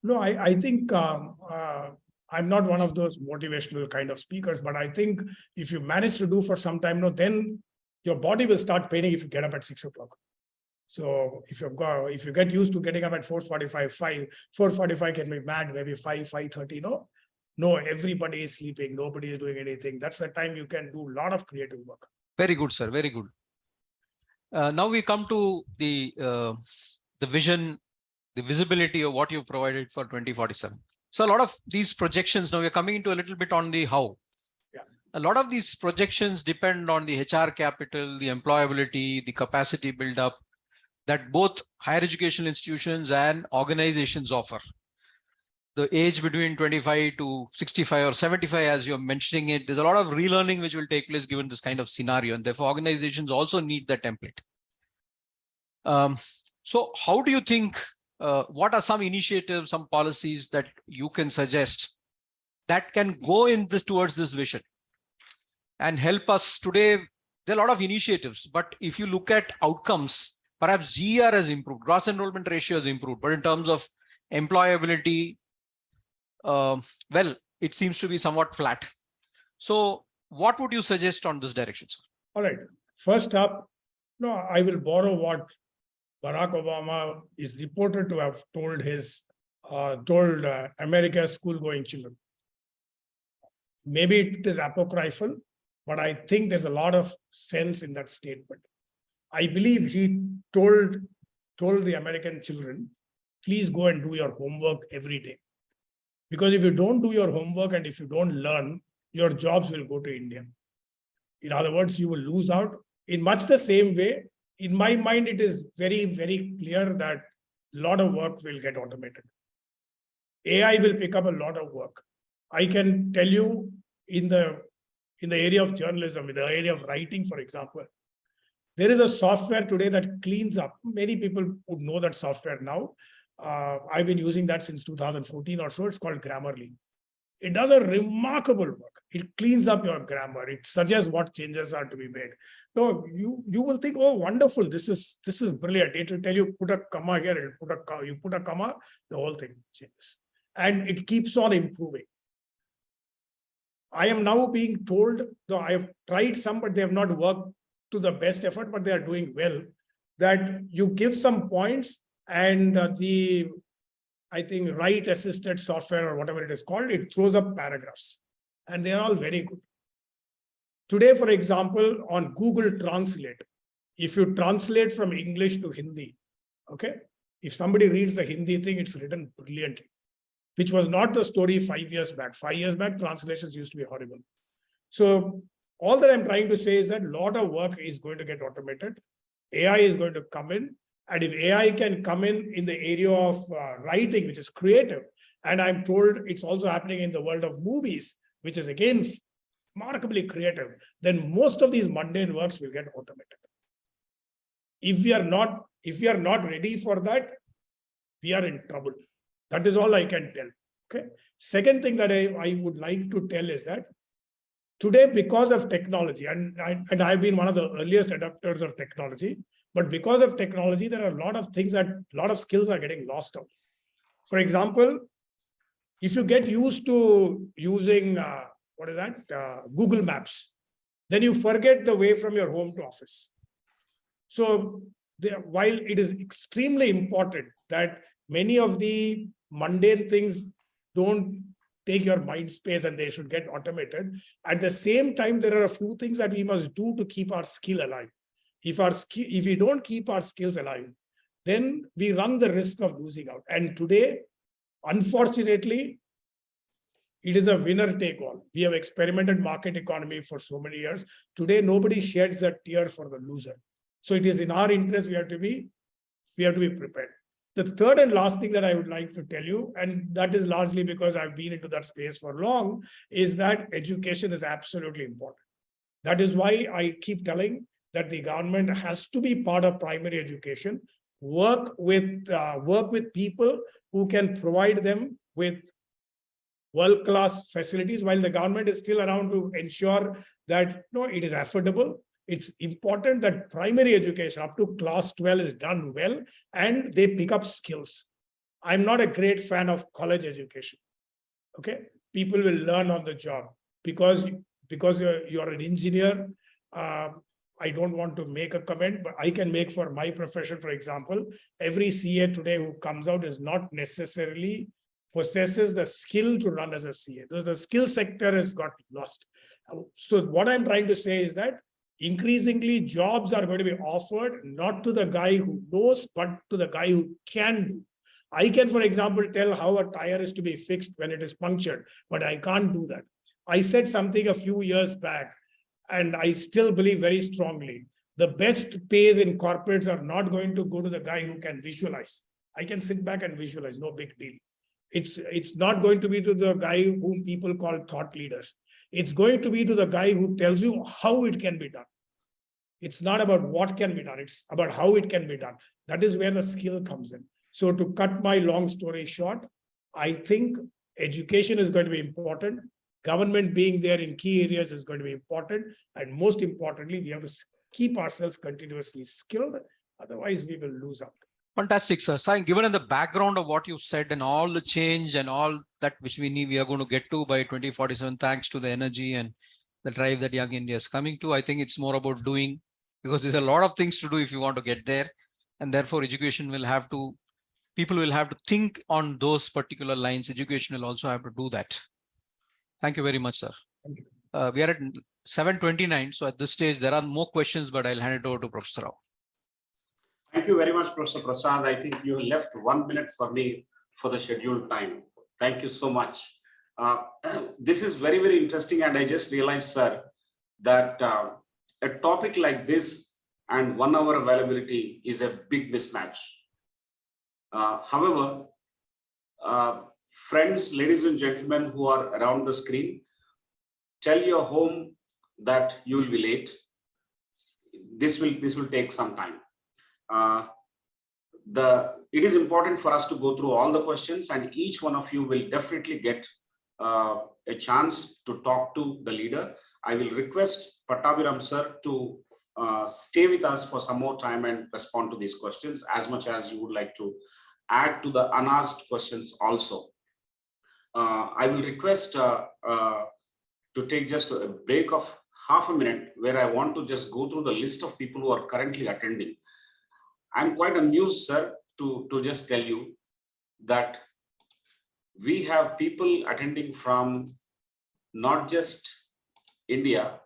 No, I think I'm not one of those motivational kind of speakers, but I think if you manage to do for some time, then your body will start paining if you get up at 6 o'clock. So if you get used to getting up at 4:45, 4:45 can be mad, maybe 5:30. No, everybody is sleeping. Nobody is doing anything. That's the time you can do a lot of creative work. Very good, sir. Very good. Now we come to the vision, the visibility of what you've provided for 2047. So a lot of these projections, now we're coming into a little bit on the how. Yeah. A lot of these projections depend on the HR capital, the employability, the capacity build-up that both higher educational institutions and organizations offer. The age between 25 to 65 or 75, as you're mentioning it, there's a lot of relearning which will take place given this kind of scenario. And therefore, organizations also need that template. So how do you think, what are some initiatives, some policies that you can suggest that can go in this towards this vision and help us today? There are a lot of initiatives, but if you look at outcomes, perhaps GR has improved, gross enrollment ratio has improved, but in terms of employability, well, it seems to be somewhat flat. So what would you suggest on this direction, sir? All right. First up, I will borrow what Barack Obama is reported to have told America's school-going children. Maybe it is apocryphal, but I think there's a lot of sense in that statement. I believe he told the American children, please go and do your homework every day. Because if you don't do your homework and if you don't learn, your jobs will go to India. In other words, you will lose out. In much the same way, in my mind, it is very, very clear that a lot of work will get automated. AI will pick up a lot of work. I can tell you in the area of journalism, in the area of writing, for example, there is a software today that cleans up. Many people would know that software now. I've been using that since 2014 or so. It's called Grammarly. It does a remarkable work. It cleans up your grammar. It suggests what changes are to be made. So you will think, oh, wonderful. This is brilliant. It will tell you put a comma here. You put a comma, the whole thing changes, and it keeps on improving. I am now being told, though I have tried some, but they have not worked to the best effort, but they are doing well, that you give some points and I think write assisted software or whatever it is called, it throws up paragraphs and they are all very good. Today, for example, on Google Translate, if you translate from English to Hindi, okay, if somebody reads the Hindi thing, it's written brilliantly, which was not the story 5 years back. 5 years back, translations used to be horrible. So all that I'm trying to say is that a lot of work is going to get automated. AI is going to come in. And if AI can come in the area of writing, which is creative, and I'm told it's also happening in the world of movies, which is again remarkably creative, then most of these mundane works will get automated. If we are not ready for that, we are in trouble. That is all I can tell. Okay. Second thing that I would like to tell is that today, because of technology, and I've been one of the earliest adopters of technology, but because of technology, there are a lot of things that a lot of skills are getting lost out. For example, if you get used to using Google Maps, then you forget the way from your home to office. So while it is extremely important that many of the mundane things don't take your mind space and they should get automated, at the same time, there are a few things that we must do to keep our skill alive. If we don't keep our skills alive, then we run the risk of losing out. And today, unfortunately, it is a winner take all. We have experimented market economy for so many years. Today, nobody sheds a tear for the loser. So it is in our interest, we have to be prepared. The third and last thing that I would like to tell you, and that is largely because I've been into that space for long, is that education is absolutely important. That is why I keep telling that the government has to be part of primary education, work with people who can provide them with world-class facilities, while the government is still around to ensure that it is affordable. It's important that primary education up to class 12 is done well and they pick up skills. I'm not a great fan of college education. Okay, people will learn on the job because you're an engineer. I don't want to make a comment, but I can make for my profession. For example, every CA today who comes out is not necessarily possesses the skill to run as a CA. The skill sector has got lost. So what I'm trying to say is that increasingly jobs are going to be offered not to the guy who knows, but to the guy who can do. I can, for example, tell how a tire is to be fixed when it is punctured, but I can't do that. I said something a few years back, and I still believe very strongly, the best pays in corporates are not going to go to the guy who can visualize. I can sit back and visualize, no big deal. It's not going to be to the guy whom people call thought leaders. It's going to be to the guy who tells you how it can be done. It's not about what can be done. It's about how it can be done. That is where the skill comes in. So to cut my long story short, I think education is going to be important. Government being there in key areas is going to be important. And most importantly, we have to keep ourselves continuously skilled. Otherwise, we will lose out. Fantastic, sir. So given in the background of what you said and all the change and all that which we are going to get to by 2047, thanks to the energy and the drive that Young India is coming to, I think it's more about doing, because there's a lot of things to do if you want to get there. And therefore, people will have to think on those particular lines. Education will also have to do that. Thank you very much, sir. Thank you. We are at 7:29. So at this stage, there are more questions, but I'll hand it over to Professor Rao. Thank you very much, Professor Prasad. I think you left 1 minute for me for the scheduled time. Thank you so much. This is very, very interesting. And I just realized, sir, that a topic like this and 1 hour availability is a big mismatch. However, friends, ladies and gentlemen who are around the screen, tell your home that you will be late. This will take some time. It is important for us to go through all the questions, and each one of you will definitely get a chance to talk to the leader. I will request Pattabhi sir to stay with us for some more time and respond to these questions as much as you would like to add to the unasked questions also. I will request to take just a break of half a minute where I want to just go through the list of people who are currently attending. I'm quite amused, sir, to just tell you that we have people attending from not just India,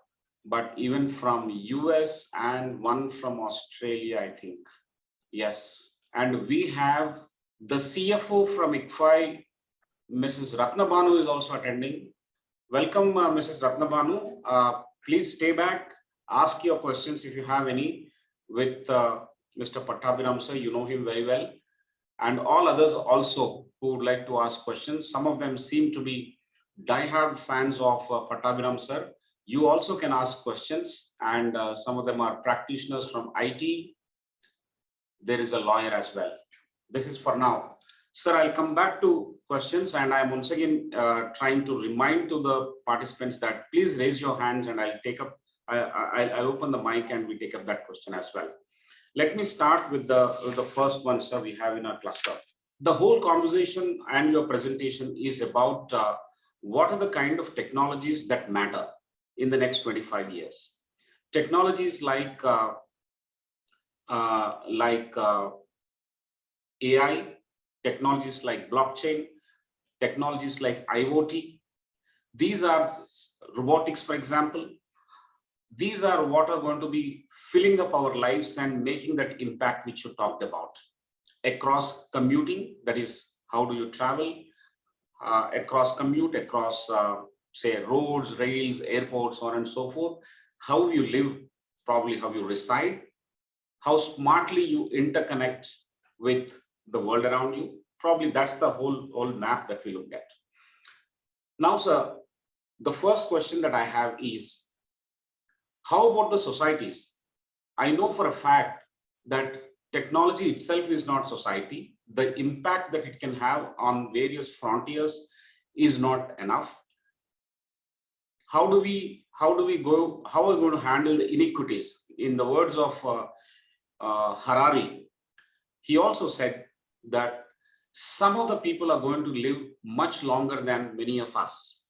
but even from US and one from Australia, I think. Yes. And we have the CFO from ICFAI, Mrs. Ratnabanu is also attending. Welcome, Mrs. Ratnabanu. Please stay back, ask your questions if you have any with Mr. Pattabhi sir, you know him very well, and all others also who would like to ask questions. Some of them seem to be diehard fans of Pattabhi sir. You also can ask questions, and some of them are practitioners from IT. There is a lawyer as well. This is for now. Sir, I'll come back to questions, and I'm once again trying to remind to the participants that please raise your hands and I'll take up, I'll open the mic and we take up that question as well. Let me start with the first one, sir, we have in our cluster. The whole conversation and your presentation is about what are the kind of technologies that matter in the next 25 years. Technologies like AI, technologies like blockchain, technologies like IoT. These are robotics, for example. These are what are going to be filling up our lives and making that impact which you talked about. Across commuting, that is, how do you travel? Across commute, across, say, roads, rails, airports, so on and so forth. How you live, probably how you reside, how smartly you interconnect with the world around you. Probably that's the whole map that we look at. Now, sir, the first question that I have is, how about the societies? I know for a fact that technology itself is not society. The impact that it can have on various frontiers is not enough. How are we going to handle the inequities? In the words of Harari, he also said that some of the people are going to live much longer than many of us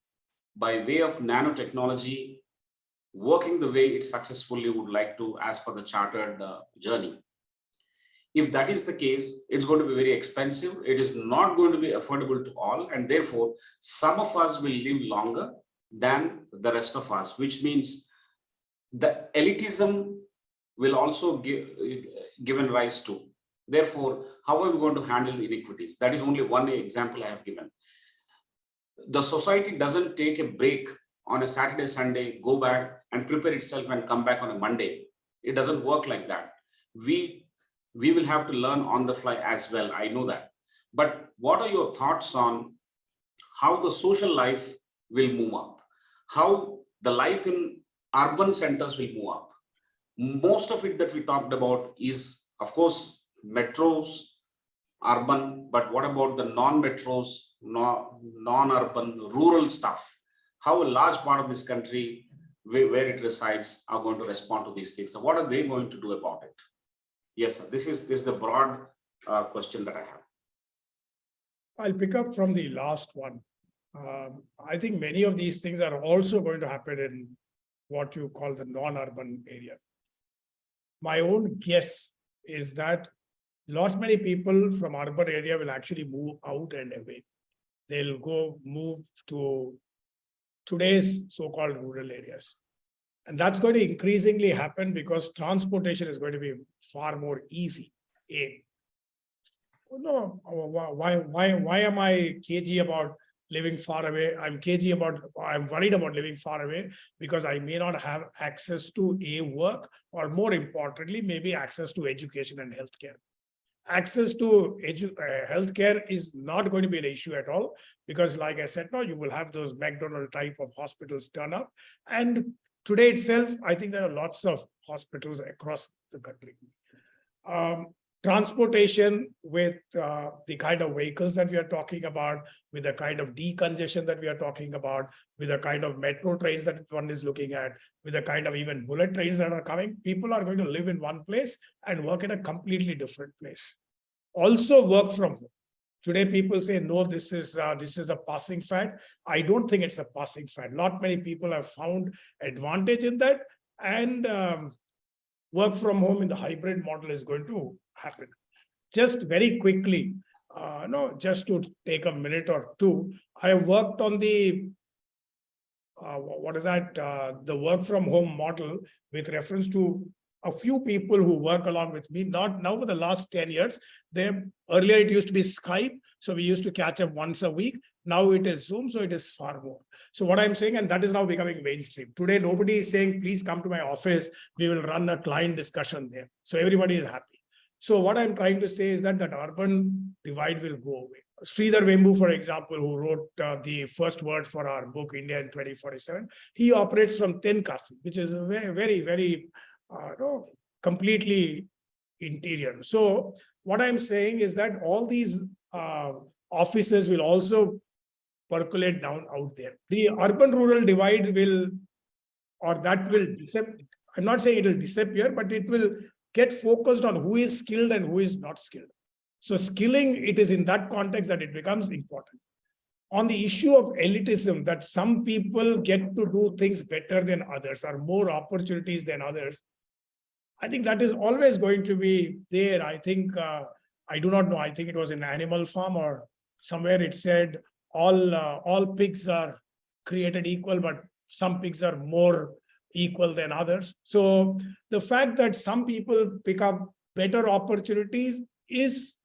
by way of nanotechnology, working the way it successfully would like to as per the chartered journey. If that is the case, it's going to be very expensive. It is not going to be affordable to all. And therefore, some of us will live longer than the rest of us, which means the elitism will also given rise to. Therefore, how are we going to handle the inequities? That is only one example I have given. The society doesn't take a break on a Saturday, Sunday, go back and prepare itself and come back on a Monday. It doesn't work like that. We will have to learn on the fly as well. I know that. But what are your thoughts on how the social life will move up? How the life in urban centers will move up? Most of it that we talked about is, of course, metros, urban, but what about the non-metros, non-urban, rural stuff? How a large part of this country, where it resides, are going to respond to these things? So what are they going to do about it? Yes, sir. This is the broad question that I have. I'll pick up from the last one. I think many of these things are also going to happen in what you call the non-urban area. My own guess is that not many people from urban area will actually move out and away. They'll move to today's so-called rural areas. And that's going to increasingly happen because transportation is going to be far more easy. No, why am I cagey about living far away? I'm worried about living far away because I may not have access to a work, or more importantly, maybe access to education and healthcare. Access to healthcare is not going to be an issue at all, because like I said, no, you will have those McDonald type of hospitals turn up. And today itself, I think there are lots of hospitals across the country. Transportation with the kind of vehicles that we are talking about, with the kind of decongestion that we are talking about, with the kind of metro trains that one is looking at, with the kind of even bullet trains that are coming, people are going to live in one place and work in a completely different place. Also work from home. Today, people say, no, this is a passing fad. I don't think it's a passing fad. Not many people have found advantage in that. And work from home in the hybrid model is going to happen. Just very quickly, just to take a minute or two, I worked on the the work from home model with reference to a few people who work along with me. Not now for the last 10 years. Earlier it used to be Skype, so we used to catch up once a week. Now it is Zoom, so it is far more. So what I'm saying, and that is now becoming mainstream. Today, nobody is saying, please come to my office, we will run a client discussion there. So everybody is happy. So what I'm trying to say is that urban divide will go away. Sridhar Vembu, for example, who wrote the first word for our book, India in 2047, he operates from Tenkasi, which is a very completely interior. So what I'm saying is that all these offices will also percolate down out there. The urban-rural divide will disappear. I'm not saying it will disappear, but it will get focused on who is skilled and who is not skilled. So skilling, it is in that context that it becomes important. On the issue of elitism, that some people get to do things better than others, or more opportunities than others, I think that is always going to be there. I think, I do not know, I think it was in Animal Farm or somewhere it said all pigs are created equal, but some pigs are more equal than others. So the fact that some people pick up better opportunities is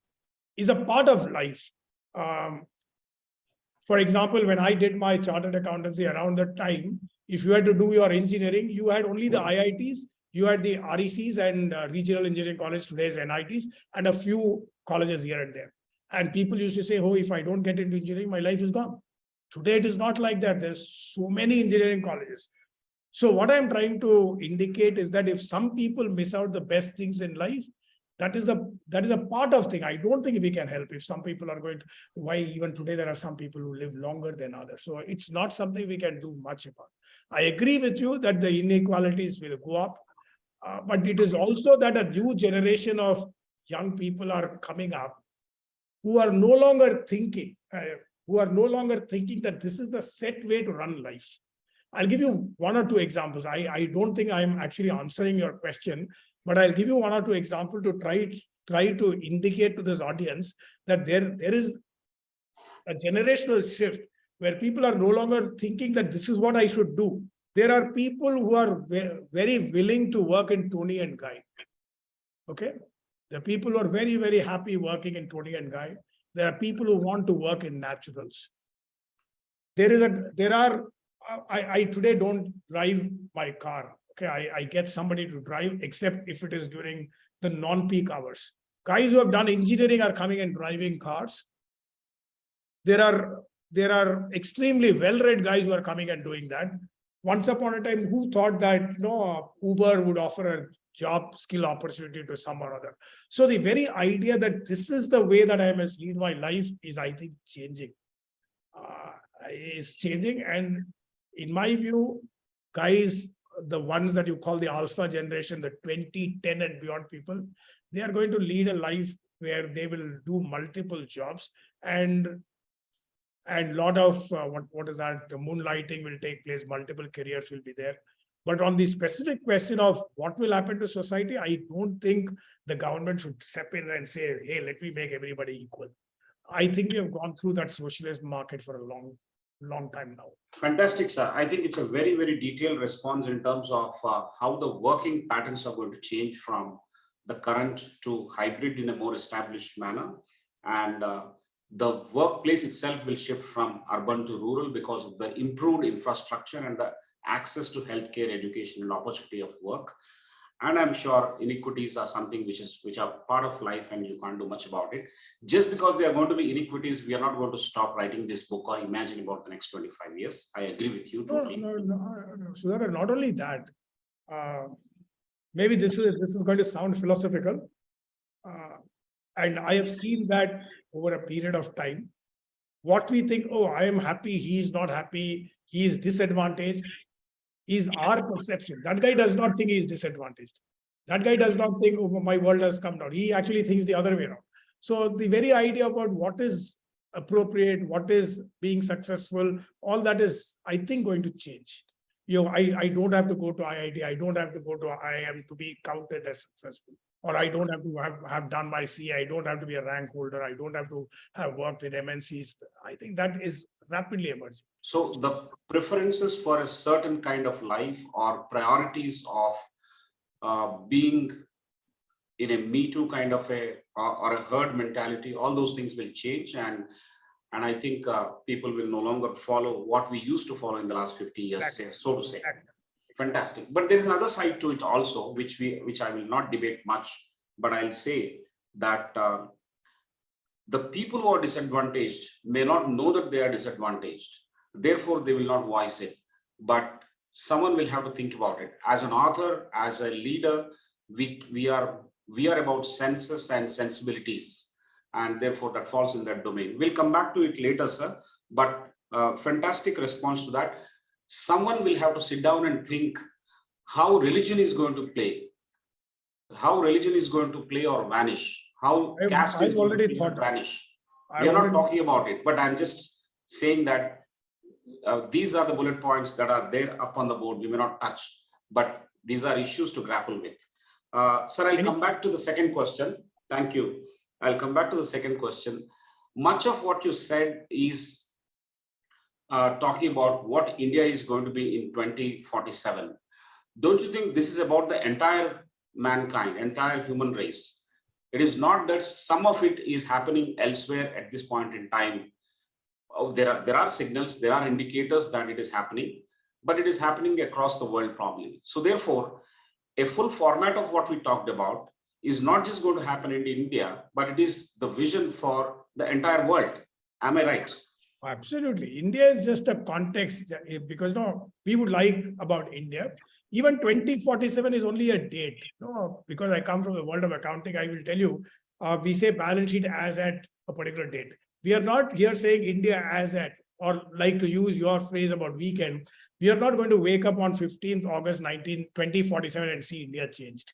a part of life. For example, when I did my chartered accountancy around that time, if you had to do your engineering, you had only the IITs, you had the RECs and regional engineering college, today's NITs, and a few colleges here and there. And people used to say, oh, if I don't get into engineering, my life is gone. Today, it is not like that. There's so many engineering colleges. So what I'm trying to indicate is that if some people miss out the best things in life, that is a part of thing. I don't think we can help if some people are going to, why even today there are some people who live longer than others. So it's not something we can do much about. I agree with you that the inequalities will go up, but it is also that a new generation of young people are coming up who are no longer thinking that this is the set way to run life. I'll give you one or two examples. I don't think I'm actually answering your question, but I'll give you one or two examples to try to indicate to this audience that there is a generational shift where people are no longer thinking that this is what I should do. There are people who are very willing to work in Tony and Guy. Okay? There are people who are very, very happy working in Tony and Guy. There are people who want to work in naturals. I today don't drive my car. Okay, I get somebody to drive, except if it is during the non-peak hours. Guys who have done engineering are coming and driving cars. There are extremely well-read guys who are coming and doing that. Once upon a time, who thought that Uber would offer a job skill opportunity to some or other? So the very idea that this is the way that I must lead my life is, I think, changing. And in my view, guys, the ones that you call the alpha generation, the 2010 and beyond people, they are going to lead a life where they will do multiple jobs, and a lot of moonlighting will take place, multiple careers will be there. But on the specific question of what will happen to society, I don't think the government should step in and say, hey, let me make everybody equal. I think we have gone through that socialist market for a long time now. Fantastic, sir. I think it's a very, very detailed response in terms of how the working patterns are going to change from the current to hybrid in a more established manner. And the workplace itself will shift from urban to rural because of the improved infrastructure and the access to healthcare, education, and opportunity of work. And I'm sure inequities are something which are part of life and you can't do much about it. Just because there are going to be inequities, we are not going to stop writing this book or imagine about the next 25 years. I agree with you totally. No. Sudhakar, not only that, maybe this is going to sound philosophical. And I have seen that over a period of time. What we think, oh, I am happy, he is not happy, he is disadvantaged, is our perception. That guy does not think he is disadvantaged. That guy does not think, oh, my world has come down. He actually thinks the other way around. So the very idea about what is appropriate, what is being successful, all that is, I think, going to change. I don't have to go to IIT, I don't have to go to IIM to be counted as successful. Or I don't have to have done my CA, I don't have to be a rank holder, I don't have to have worked in MNCs. I think that is rapidly emerging. So the preferences for a certain kind of life or priorities of being in a Me Too kind of or a herd mentality, all those things will change. And I think people will no longer follow what we used to follow in the last 50 years, Exactly. so to say. Exactly. Fantastic. But there's another side to it also, which I will not debate much, but I'll say that the people who are disadvantaged may not know that they are disadvantaged. Therefore, they will not voice it. But someone will have to think about it. As an author, as a leader, we are about senses and sensibilities, and therefore that falls in that domain. We'll come back to it later, sir. But fantastic response to that. Someone will have to sit down and think how religion is going to play, or vanish, how caste is going to vanish. We are not talking about it, but I'm just saying that these are the bullet points that are there up on the board. We may not touch, but these are issues to grapple with. Sir, I'll come back to the second question. Thank you. I'll come back to the second question. Much of what you said is talking about what India is going to be in 2047. Don't you think this is about the entire mankind, entire human race? It is not that some of it is happening elsewhere at this point in time. Oh, there are signals, there are indicators that it is happening, but it is happening across the world probably. So therefore, a full format of what we talked about is not just going to happen in India, but it is the vision for the entire world. Am I right? Absolutely. India is just a context, because we would like about India. Even 2047 is only a date. Because I come from the world of accounting, I will tell you, we say balance sheet as at a particular date. We are not here saying India as at, or like to use your phrase about weekend. We are not going to wake up on 15th August 2047 and see India changed.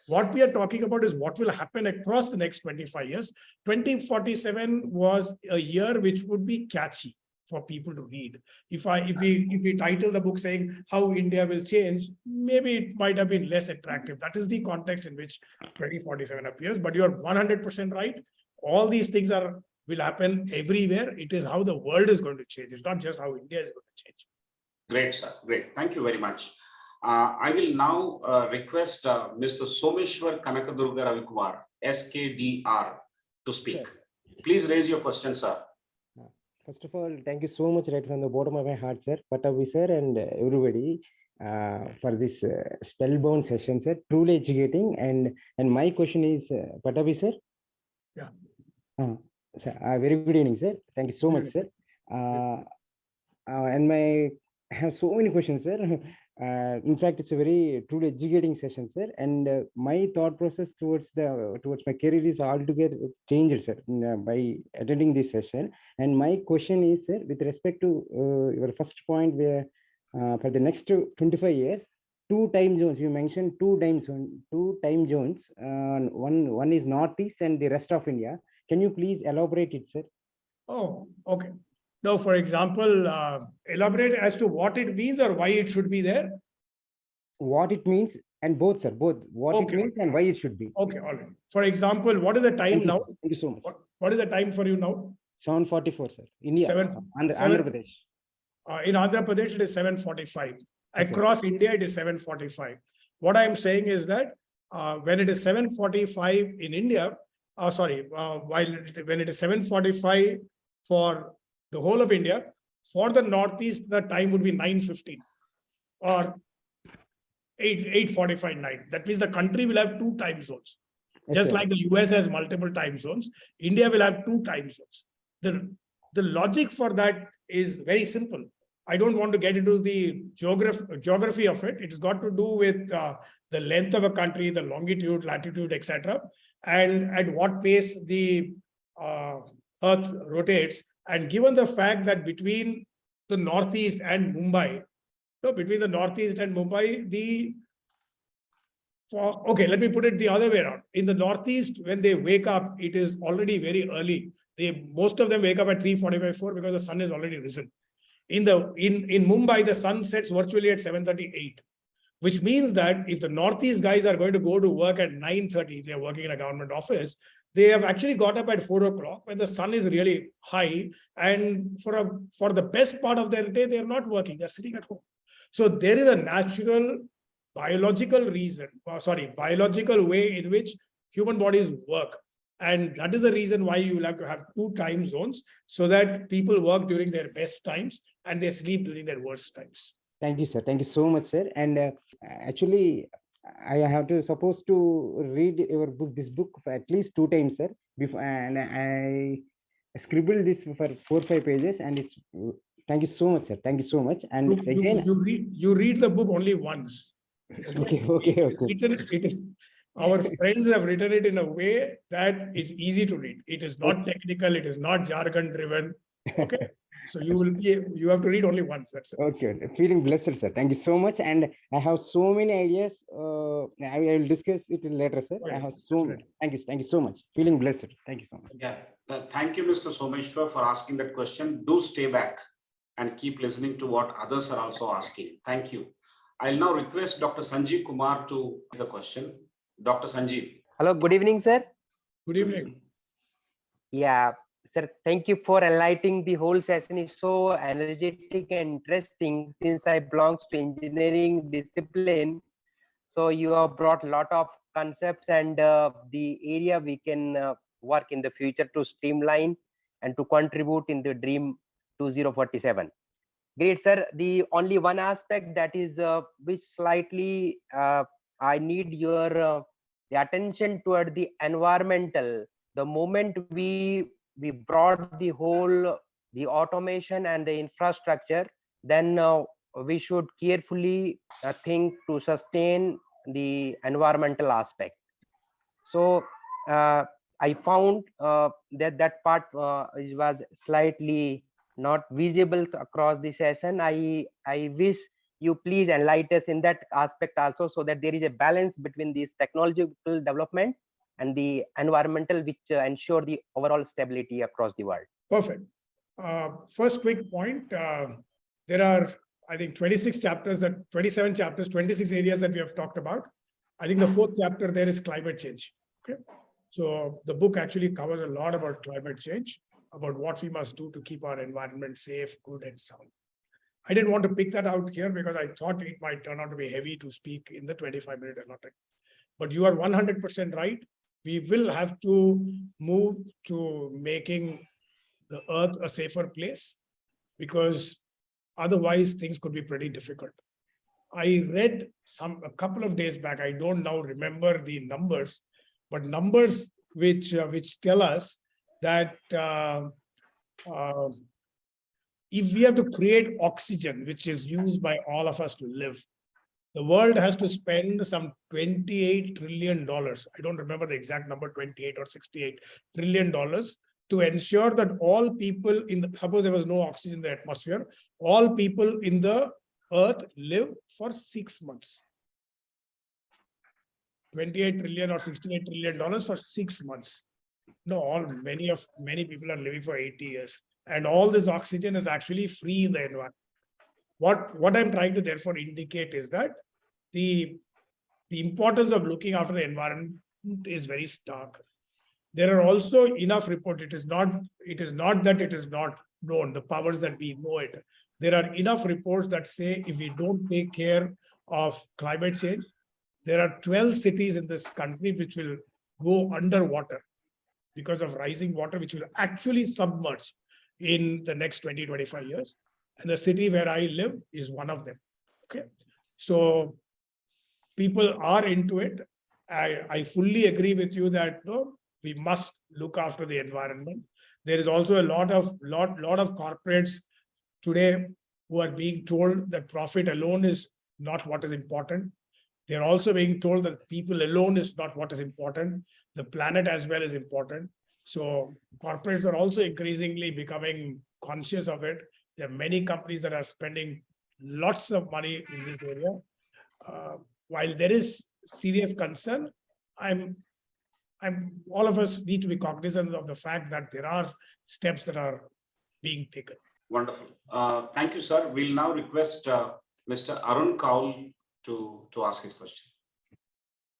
What we are talking about is what will happen across the next 25 years. 2047 was a year which would be catchy for people to read. If we title the book saying how India will change, maybe it might have been less attractive. That is the context in which 2047 appears. But you are 100% right. All these things will happen everywhere. It is how the world is going to change. It's not just how India is going to change. Great, sir. Great. Thank you very much. I will now request Mr. Someshwar Kanakadurga Ravikumar, SKDR, to speak. Sure. Please raise your question, sir. First of all, thank you so much right from the bottom of my heart, sir, Pattabhi sir, and everybody for this spellbound session, sir. Truly educating. And my question is, Pattabhi sir. Yeah. Sir, very good evening, sir. Thank you so much, sir. And I have so many questions, sir. In fact, it's a very truly educating session, sir. And my thought process towards my career is altogether changed, sir, by attending this session. And my question is, sir, with respect to your first point, where for the next 25 years, 2 time zones. You mentioned 2 time zones. One is Northeast and the rest of India. Can you please elaborate it, sir? Oh, okay. Now, for example, elaborate as to what it means or why it should be there. What it means, and both, sir, both. What it means and why it should be. Okay, all right. For example, what is the time now? Thank you so much. What is the time for you now? 7:44, sir. India, Andhra Pradesh. In Andhra Pradesh, it is 7:45. Across India, it is 7:45. What I am saying is that when it is 7:45 in India, when it is 7:45 for the whole of India, for the Northeast, the time would be 9:15 or 8:45, 9. That means the country will have 2 time zones. Yes, Just sir. like the US has multiple time zones, India will have 2 time zones. The logic for that is very simple. I don't want to get into the geography of it. It's got to do with the length of a country, the longitude, latitude, etc., and at what pace the Earth rotates. And given the fact that between the Northeast and Mumbai, okay, let me put it the other way around. In the Northeast, when they wake up, it is already very early. Most of them wake up at 3:45, 4 because the sun is already risen. In Mumbai, the sun sets virtually at 7:38, which means that if the Northeast guys are going to go to work at 9:30, they are working in a government office, they have actually got up at 4 o'clock when the sun is really high. And for the best part of their day, they are not working, they're sitting at home. So there is a natural biological way in which human bodies work. And that is the reason why you will have to have 2 time zones, so that people work during their best times and they sleep during their worst times. Thank you, sir. Thank you so much, sir. And actually, I have to supposed to read this book for at least 2 times, sir. Before, and I scribbled this for 4 or 5 pages, and it's. Thank you so much, sir. Thank you so much. And you read the book only once. Okay. Our friends have written it in a way that it's easy to read. It is not technical. It is not jargon driven. Okay. So you have to read only once. That's it. Okay. Feeling blessed, sir. Thank you so much. And I have so many ideas. I will discuss it later, sir. Oh, yes, I have so right. Thank you. Thank you so much. Feeling blessed. Thank you so much. Yeah. Thank you, Mr. Someshwar, for asking that question. Do stay back and keep listening to what others are also asking. Thank you. I'll now request Dr. Sanjeev Kumar to ask the question. Dr. Sanjeev. Hello, good evening, sir. Good evening. Yeah, sir, thank you for enlightening the whole session. Is so energetic and interesting since I belong to engineering discipline. So you have brought a lot of concepts and the area we can work in the future to streamline and to contribute in the Dream 2047. Great, sir. The only one aspect that is which slightly I need your the attention toward the environmental. The moment we brought the whole the automation and the infrastructure, then we should carefully think to sustain the environmental aspect. So I found that part was slightly not visible across the session. I wish you please enlighten us in that aspect also, so that there is a balance between this technological development and the environmental, which ensure the overall stability across the world. Perfect. First quick point. There are, I think, 27 chapters, 26 areas that we have talked about. I think the 4th chapter there is climate change. Okay. So the book actually covers a lot about climate change, about what we must do to keep our environment safe, good, and sound. I didn't want to pick that out here because I thought it might turn out to be heavy to speak in the 25-minute allotment. But you are 100% right. We will have to move to making the earth a safer place, because otherwise things could be pretty difficult. I read a couple of days back, I don't now remember the numbers, but numbers which tell us that if we have to create oxygen, which is used by all of us to live, the world has to spend some $28 trillion. I don't remember the exact number, 28 or 68 trillion dollars, to ensure that all people suppose there was no oxygen in the atmosphere, all people in the earth live for 6 months. 28 trillion or 68 trillion dollars for 6 months. No, many people are living for 80 years. And all this oxygen is actually free in the environment. What I'm trying to therefore indicate is that the importance of looking after the environment is very stark. There are also enough reports. It is not that it is not known, the powers that we know it. There are enough reports that say if we don't take care of climate change, there are 12 cities in this country which will go underwater. because of rising water, which will actually submerge in the next 20, 25 years. And the city where I live is one of them. Okay. So people are into it. I fully agree with you that no, we must look after the environment. There is also a lot of corporates today who are being told that profit alone is not what is important. They're also being told that people alone is not what is important. The planet as well is important. So corporates are also increasingly becoming conscious of it. There are many companies that are spending lots of money in this area. While there is serious concern, all of us need to be cognizant of the fact that there are steps that are being taken. Wonderful. Thank you, sir. We'll now request Mr. Arun Kaul to ask his question.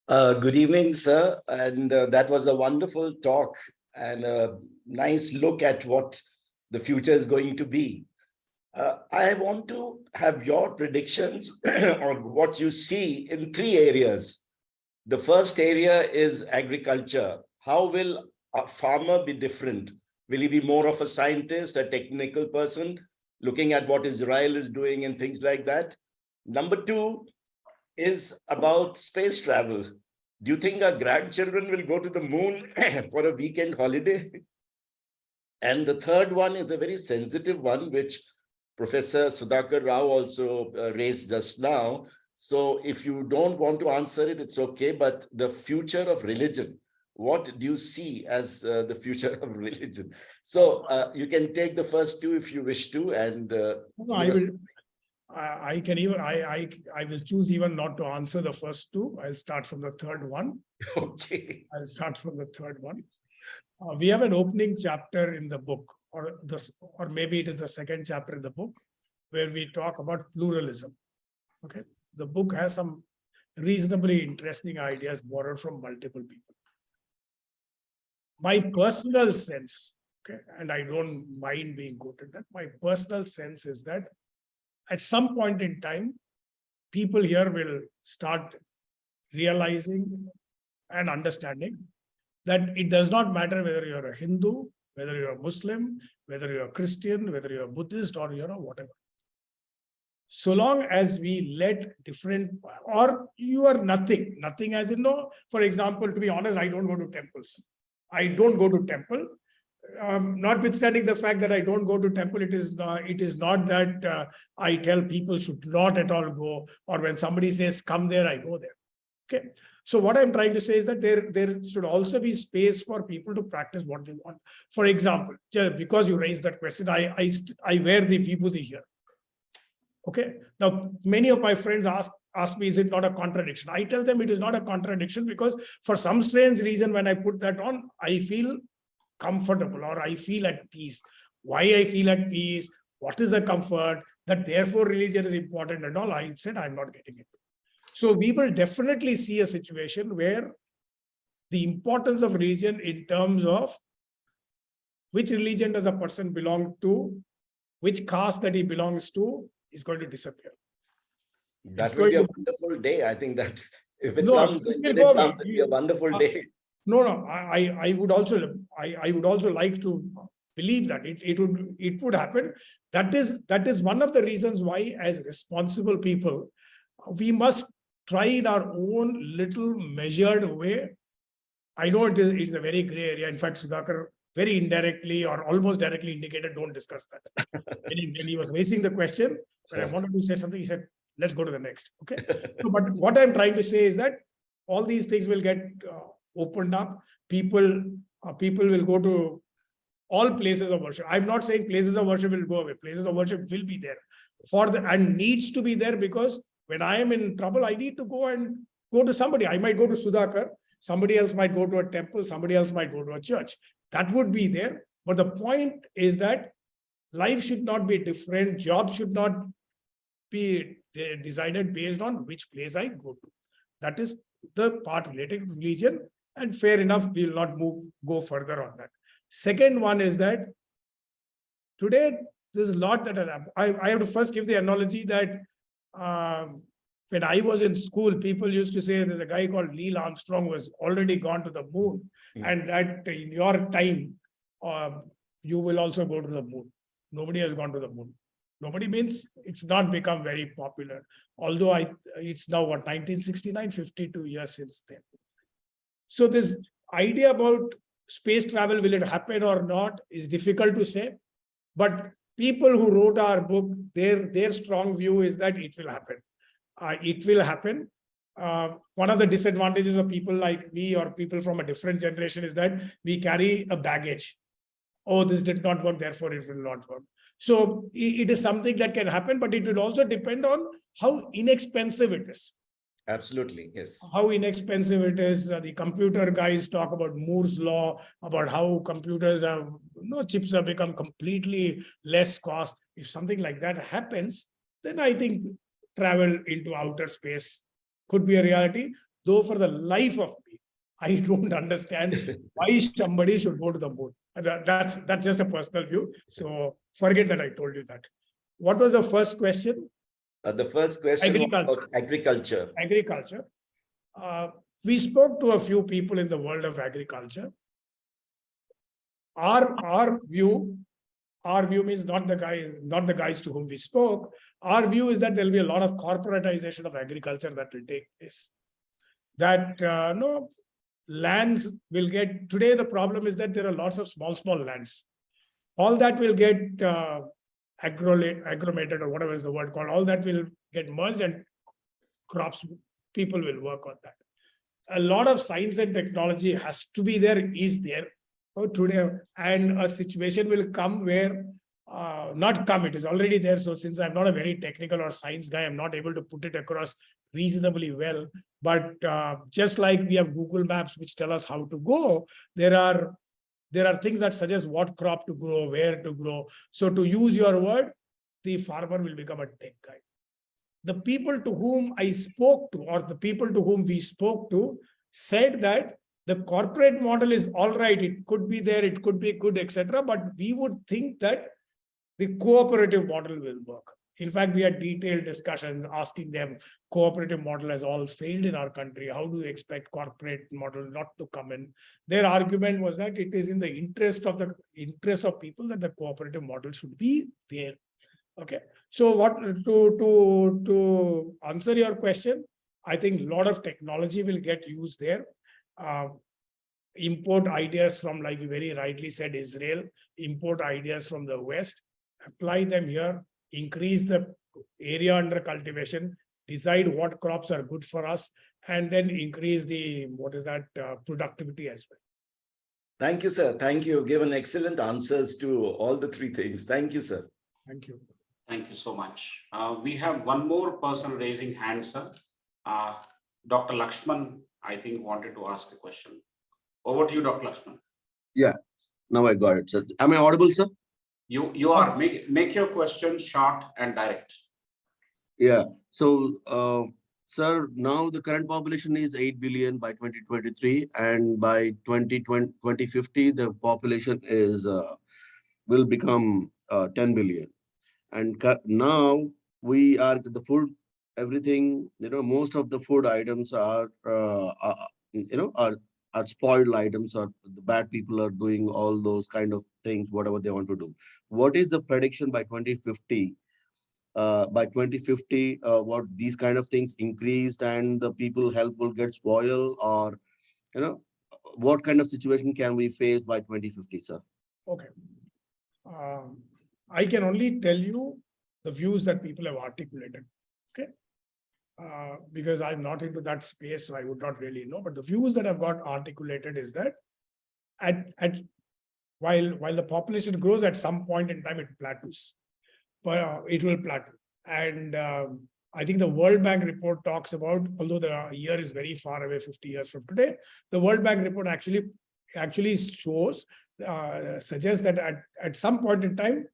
Good evening, sir. And that was a wonderful talk and a nice look at what the future is going to be. I want to have your predictions on what you see in 3 areas. The first area is agriculture. How will a farmer be different? Will he be more of a scientist, a technical person, looking at what Israel is doing and things like that? Number 2 is about space travel. Do you think our grandchildren will go to the moon for a weekend holiday? And the third one is a very sensitive one, which Professor Sudhakar Rao also raised just now. So if you don't want to answer it, it's okay. But the future of religion, what do you see as the future of religion? So you can take the first 2 if you wish to. And I will choose even not to answer the first 2. I'll start from the third one. Okay. I'll start from the third one. We have an opening chapter in the book, or maybe it is the second chapter in the book, where we talk about pluralism. Okay. The book has some reasonably interesting ideas borrowed from multiple people. My personal sense, okay, and I don't mind being quoted that, my personal sense is that at some point in time, people here will start realizing and understanding that it does not matter whether you're a Hindu, whether you're a Muslim, whether you're a Christian, whether you're a Buddhist, or you're a whatever. So long as we let different, or you are nothing as in no, for example, to be honest, I don't go to temples. I don't go to temple. Notwithstanding the fact that I don't go to temple, it is not that I tell people should not at all go, or when somebody says come there, I go there. Okay. So what I'm trying to say is that there should also be space for people to practice what they want. For example, just because you raised that question, I wear the vibhuti here. Okay. Now, many of my friends ask me, is it not a contradiction? I tell them it is not a contradiction because for some strange reason, when I put that on, I feel comfortable or I feel at peace. Why I feel at peace? What is the comfort? That therefore religion is important and all. I said I'm not getting it. So we will definitely see a situation where the importance of religion in terms of which religion does a person belong to, which caste that he belongs to, is going to disappear. That will be a wonderful day. I think that if it comes, it will be a wonderful day. No. I would also like to believe that it would happen. That is one of the reasons why, as responsible people, we must try in our own little measured way. I know it is a very gray area. In fact, Sudhakar very indirectly or almost directly indicated, don't discuss that. when he was raising the question, when I wanted to say something, he said, let's go to the next. Okay. So, but what I'm trying to say is that all these things will get opened up. People will go to all places of worship. I'm not saying places of worship will go away. Places of worship will be there and needs to be there, because when I am in trouble, I need to go to somebody. I might go to Sudhakar. Somebody else might go to a temple. Somebody else might go to a church. That would be there. But the point is that life should not be different. Jobs should not be decided based on which place I go to. That is the part related to religion, and fair enough, we will not go further on that. Second one is that today there's a lot that has happened. I have to first give the analogy that When I was in school, people used to say there's a guy called Neil Armstrong who has already gone to the moon, and that in your time, you will also go to the moon. Nobody has gone to the moon. Nobody means it's not become very popular. Although it's now what, 1969, 52 years since then. So this idea about space travel, will it happen or not, is difficult to say. But people who wrote our book, their strong view is that it will happen. It will happen. One of the disadvantages of people like me or people from a different generation is that we carry a baggage. Oh, this did not work, therefore it will not work. So it is something that can happen, but it will also depend on how inexpensive it is. Absolutely, yes. How inexpensive it is. The computer guys talk about Moore's law, about how computers have, chips have become completely less cost. If something like that happens, then I think travel into outer space could be a reality. Though for the life of me, I don't understand why somebody should go to the moon. That's just a personal view. So forget that I told you that. What was the first question? The first question was about agriculture. Agriculture. We spoke to a few people in the world of agriculture. Our view means not the guys to whom we spoke. Our view is that there will be a lot of corporatization of agriculture that will take place. That lands will get, today the problem is that there are lots of small lands. All that will get agglomerated, or whatever is the word called, all that will get merged and crops, people will work on that. A lot of science and technology has to be there, is there today, and a situation will come where, it is already there. So since I'm not a very technical or science guy, I'm not able to put it across reasonably well. But just like we have Google Maps, which tell us how to go, there are things that suggest what crop to grow, where to grow. So to use your word, the farmer will become a tech guy. The people to whom I spoke to, or the people to whom we spoke to, said that the corporate model is all right. It could be there, it could be good, etc. But we would think that the cooperative model will work. In fact, we had detailed discussions asking them, cooperative model has all failed in our country. How do you expect corporate model not to come in? Their argument was that it is in the interest of people that the cooperative model should be there. Okay. So what to answer your question, I think a lot of technology will get used there. Import ideas from, like you very rightly said, Israel, import ideas from the West, apply them here, increase the area under cultivation, decide what crops are good for us, and then increase the, productivity as well. Thank you, sir. Thank you. Given excellent answers to all the three things. Thank you, sir. Thank you. Thank you so much. We have one more person raising hand, sir. Dr. Lakshman, I think, wanted to ask a question. Over to you, Dr. Lakshman. Yeah, now I got it, sir. Am I audible, sir? You are. Make your question short and direct. Yeah. So, sir, now the current population is 8 billion by 2023, and by 2050, the population is will become 10 billion. And now we are the food, everything, most of the food items are spoiled items, or the bad people are doing all those kind of things, whatever they want to do. What is the prediction by 2050? By 2050, what these kind of things increased and the people health will get spoiled, or, what kind of situation can we face by 2050, sir? Okay. I can only tell you the views that people have articulated. Okay. Because I'm not into that space, so I would not really know. But the views that have got articulated is that while the population grows, at some point in time it plateaus. But it will plateau. And I think the World Bank report talks about, although the year is very far away, 50 years from today, the World Bank report actually shows, suggests that at some point in time,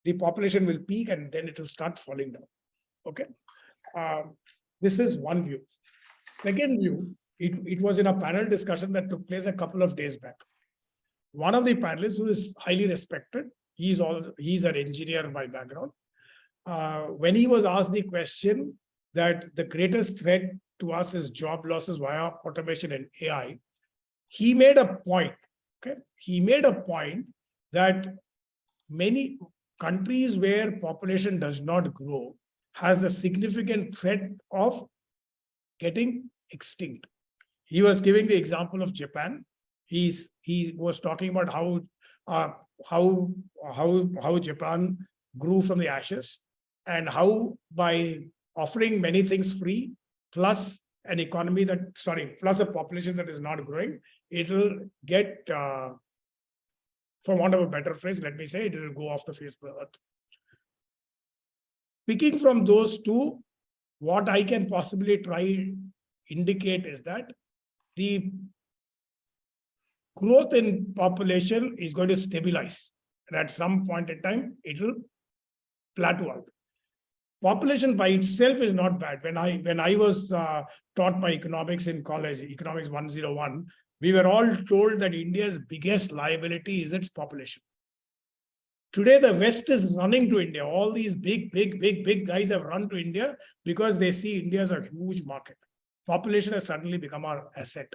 the population will peak and then it will start falling down. Okay. This is one view. Second view, it was in a panel discussion that took place a couple of days back. One of the panelists, who is highly respected, he's an engineer by background. When he was asked the question, that the greatest threat to us is job losses via automation and AI, he made a point. Okay, he made a point that many countries where population does not grow has the significant threat of getting extinct. He was giving the example of Japan. He was talking about how Japan grew from the ashes, and how by offering many things free, plus an economy plus a population that is not growing, it will get, for want of a better phrase, let me say, it will go off the face of the earth. Picking from those two, what I can possibly try indicate is that the growth in population is going to stabilize, and at some point in time, it will plateau out. Population by itself is not bad. When I was taught my economics in college, Economics 101, we were all told that India's biggest liability is its population. Today, the West is running to India. All these big guys have run to India because they see India as a huge market. Population has suddenly become our asset.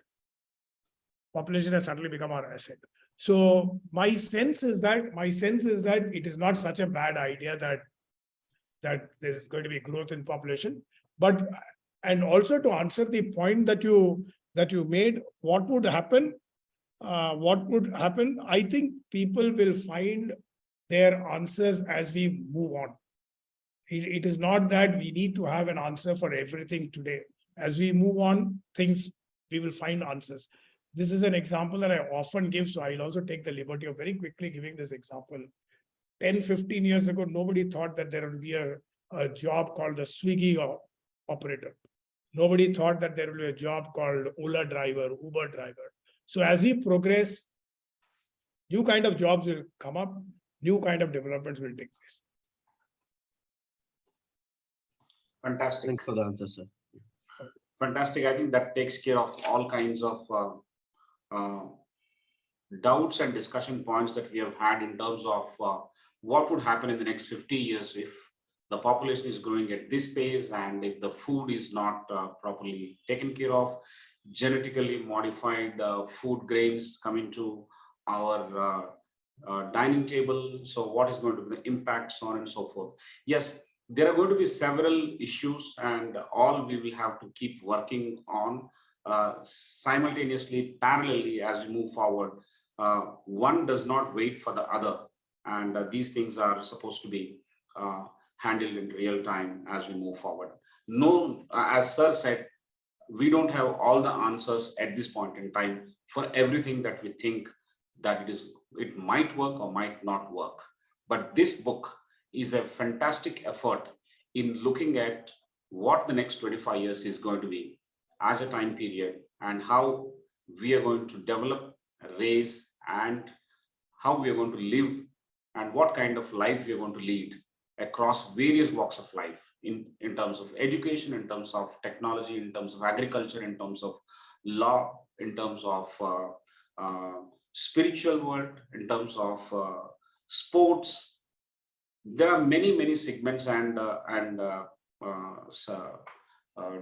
Population has suddenly become our asset. So my sense is that it is not such a bad idea that there's going to be growth in population. But, and also to answer the point that you made, what would happen? I think people will find their answers as we move on. It is not that we need to have an answer for everything today. As we move on, we will find answers. This is an example that I often give, so I'll also take the liberty of very quickly giving this example. 10, 15 years ago, nobody thought that there would be a job called the Swiggy operator. Nobody thought that there would be a job called Ola driver, Uber driver. So as we progress, new kind of jobs will come up, new kind of developments will take place. Fantastic. Thanks for the answer, sir. Fantastic. I think that takes care of all kinds of doubts and discussion points that we have had in terms of what would happen in the next 50 years if the population is growing at this pace, and if the food is not properly taken care of, genetically modified food grains come into our dining table. So what is going to be the impact, so on and so forth. Yes, there are going to be several issues, and all we will have to keep working on simultaneously, parallelly as we move forward. One does not wait for the other, and these things are supposed to be handled in real time as we move forward. No, as sir said, we don't have all the answers at this point in time for everything that we think that it might work or might not work. But this book is a fantastic effort in looking at what the next 25 years is going to be as a time period, and how we are going to develop, raise, and how we are going to live, and what kind of life we are going to lead across various walks of life in terms of education, in terms of technology, in terms of agriculture, in terms of law, in terms of spiritual world, in terms of sports. There are many segments and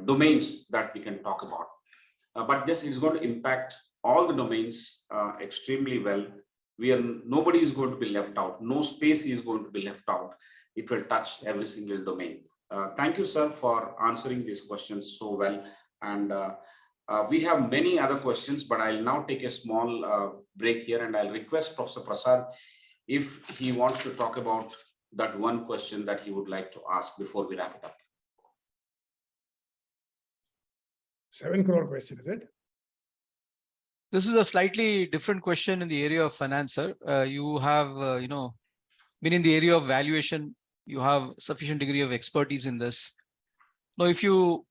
domains that we can talk about. But this is going to impact all the domains extremely well. Nobody is going to be left out. No space is going to be left out. It will touch every single domain. Thank you, sir, for answering these questions so well. And we have many other questions, but I'll now take a small break here, and I'll request Professor Prasad if he wants to talk about that one question that he would like to ask before we wrap it up. 7 crore question, is it? This is a slightly different question in the area of finance, sir. You have, been in the area of valuation. You have sufficient degree of expertise in this. Now, if you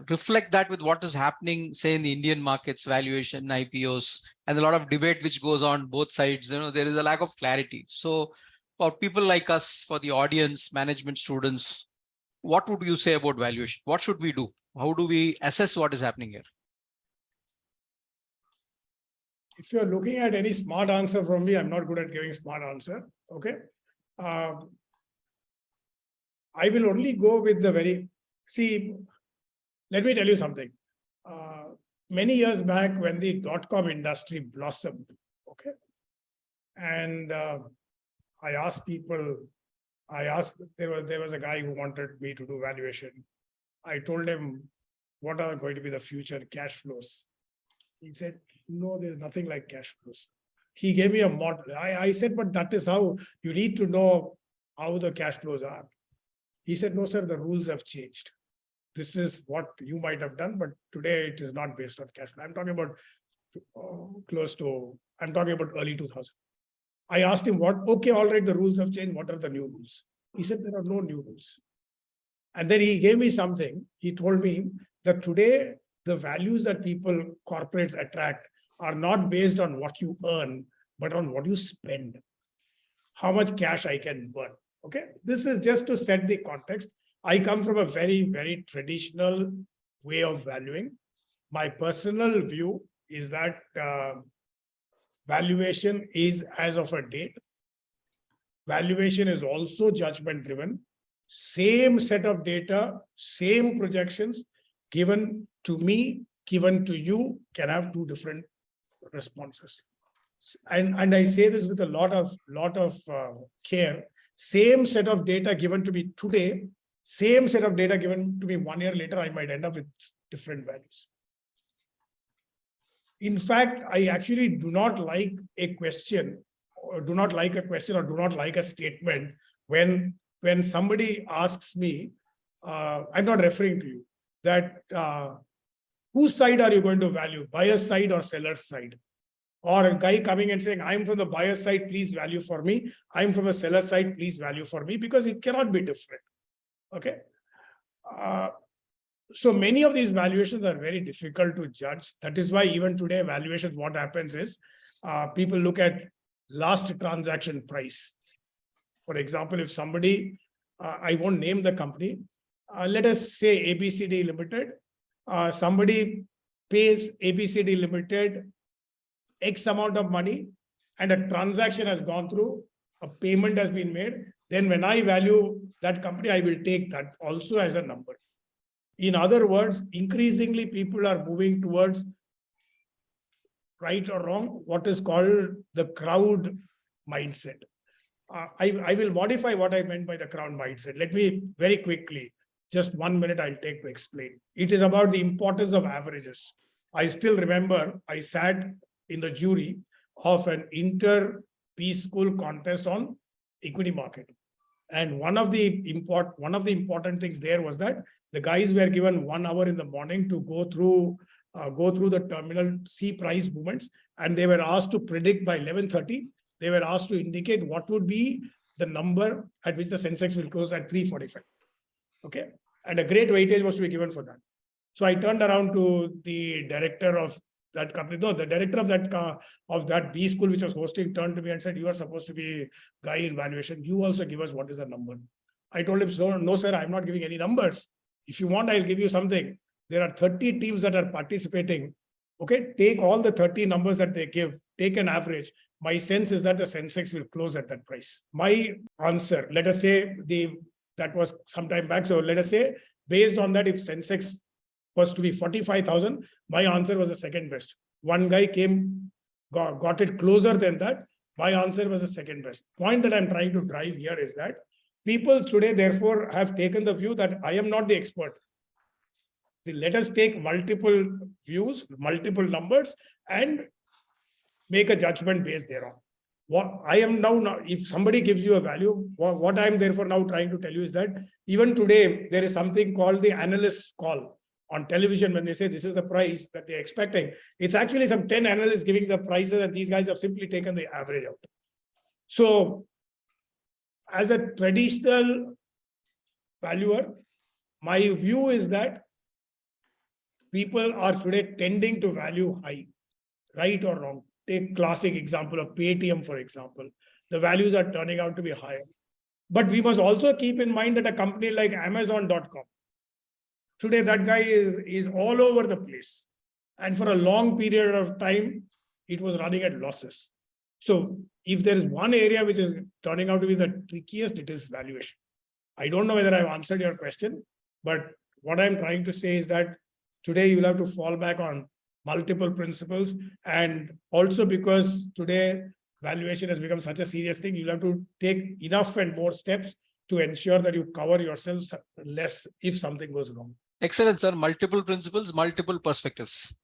reflect that with what is happening, say, in the Indian markets, valuation, IPOs, and a lot of debate which goes on both sides, there is a lack of clarity. So for people like us, for the audience, management students, what would you say about valuation? What should we do? How do we assess what is happening here? If you're looking at any smart answer from me, I'm not good at giving smart answer. Okay. I will only go with the very See, let me tell you something. Many years back when the dot-com industry blossomed, okay, and I asked people, there was a guy who wanted me to do valuation. I told him, what are going to be the future cash flows? He said, no, there's nothing like cash flows. He gave me a model. I said, but that is how you need to know how the cash flows are. He said, no, sir, the rules have changed. This is what you might have done, but today it is not based on cash flow. I'm talking about I'm talking about early 2000. I asked him okay, all right, the rules have changed. What are the new rules? He said, there are no new rules. And then he gave me something. He told me that today, the values that corporates attract are not based on what you earn, but on what you spend. How much cash I can burn. Okay. This is just to set the context. I come from a very, very traditional way of valuing. My personal view is that valuation is as of a date. Valuation is also judgment driven. Same set of data, same projections given to me, given to you can have two different responses. And I say this with a lot of care. Same set of data given to me today, same set of data given to me 1 year later, I might end up with different values. In fact, I actually do not like a question or do not like a statement when somebody asks me, I'm not referring to you, that whose side are you going to value, buyer's side or seller's side? Or a guy coming and saying, I'm from the buyer's side, please value for me. I'm from the seller's side, please value for me, because it cannot be different. Okay. So many of these valuations are very difficult to judge. That is why even today, valuations, what happens is people look at last transaction price. For example, if somebody, I won't name the company, let us say ABCD Limited, somebody pays ABCD Limited X amount of money and a transaction has gone through, a payment has been made, then when I value that company, I will take that also as a number. In other words, increasingly people are moving towards, right or wrong, what is called the crowd mindset. I will modify what I meant by the crowd mindset. Let me very quickly, just 1 minute I'll take to explain. It is about the importance of averages. I still remember I sat in the jury of an inter-B school contest on equity market. And one of the important things there was that the guys were given 1 hour in the morning to go through the terminal C price movements, and they were asked to predict by 11:30. They were asked to indicate what would be the number at which the Sensex will close at 345. Okay, and a great weightage was to be given for that. So I turned around to the director of that company. No, the director of that B school which was hosting turned to me and said, "You are supposed to be guy in valuation. You also give us what is the number." I told him, "So no, sir, I'm not giving any numbers. If you want, I'll give you something. There are 30 teams that are participating. Okay, take all the 30 numbers that they give, take an average. My sense is that the Sensex will close at that price." My answer, let us say that was some time back. So let us say, based on that, if Sensex was to be 45,000, my answer was the second best. One guy came, got it closer than that. My answer was the second best. Point that I'm trying to drive here is that people today, therefore, have taken the view that I am not the expert. Let us take multiple views, multiple numbers, and make a judgment based thereon. What I am now, if somebody gives you a value, what I'm therefore now trying to tell you is that even today, there is something called the analyst's call on television. When they say this is the price that they're expecting, it's actually some 10 analysts giving the prices, and these guys have simply taken the average out. So as a traditional valuer, my view is that people are today tending to value high, right or wrong. Take classic example of Paytm, for example. The values are turning out to be higher. But we must also keep in mind that a company like Amazon.com, today that guy is all over the place. And for a long period of time, it was running at losses. So if there is one area which is turning out to be the trickiest, it is valuation. I don't know whether I've answered your question, but what I'm trying to say is that today you'll have to fall back on multiple principles, and also because today valuation has become such a serious thing, you'll have to take enough and more steps to ensure that you cover yourselves less if something goes wrong. Excellent, sir. Multiple principles, multiple perspectives.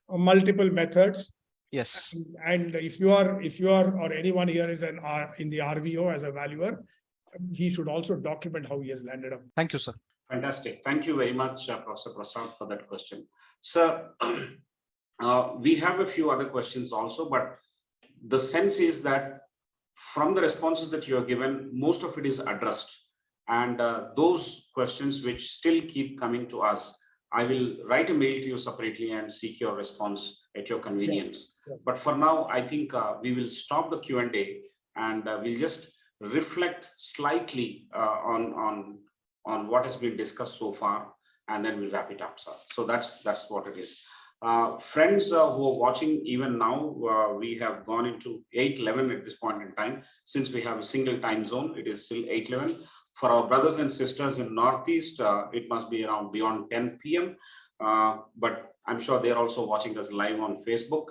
Multiple methods. Yes. And if you are or anyone here is in the RVO as a valuer, he should also document how he has landed up. Thank you, sir. Fantastic. Thank you very much, Professor Prasad, for that question. Sir, we have a few other questions also, but the sense is that from the responses that you have given, most of it is addressed. And those questions which still keep coming to us, I will write a mail to you separately and seek your response at your convenience. Yeah. But for now, I think we will stop the Q&A and we'll just reflect slightly on what has been discussed so far, and then we'll wrap it up, sir. So that's what it is. Friends who are watching even now, we have gone into 8:11 at this point in time. Since we have a single time zone, it is still 8:11. For our brothers and sisters in Northeast, it must be around beyond 10 p.m. But I'm sure they're also watching us live on Facebook.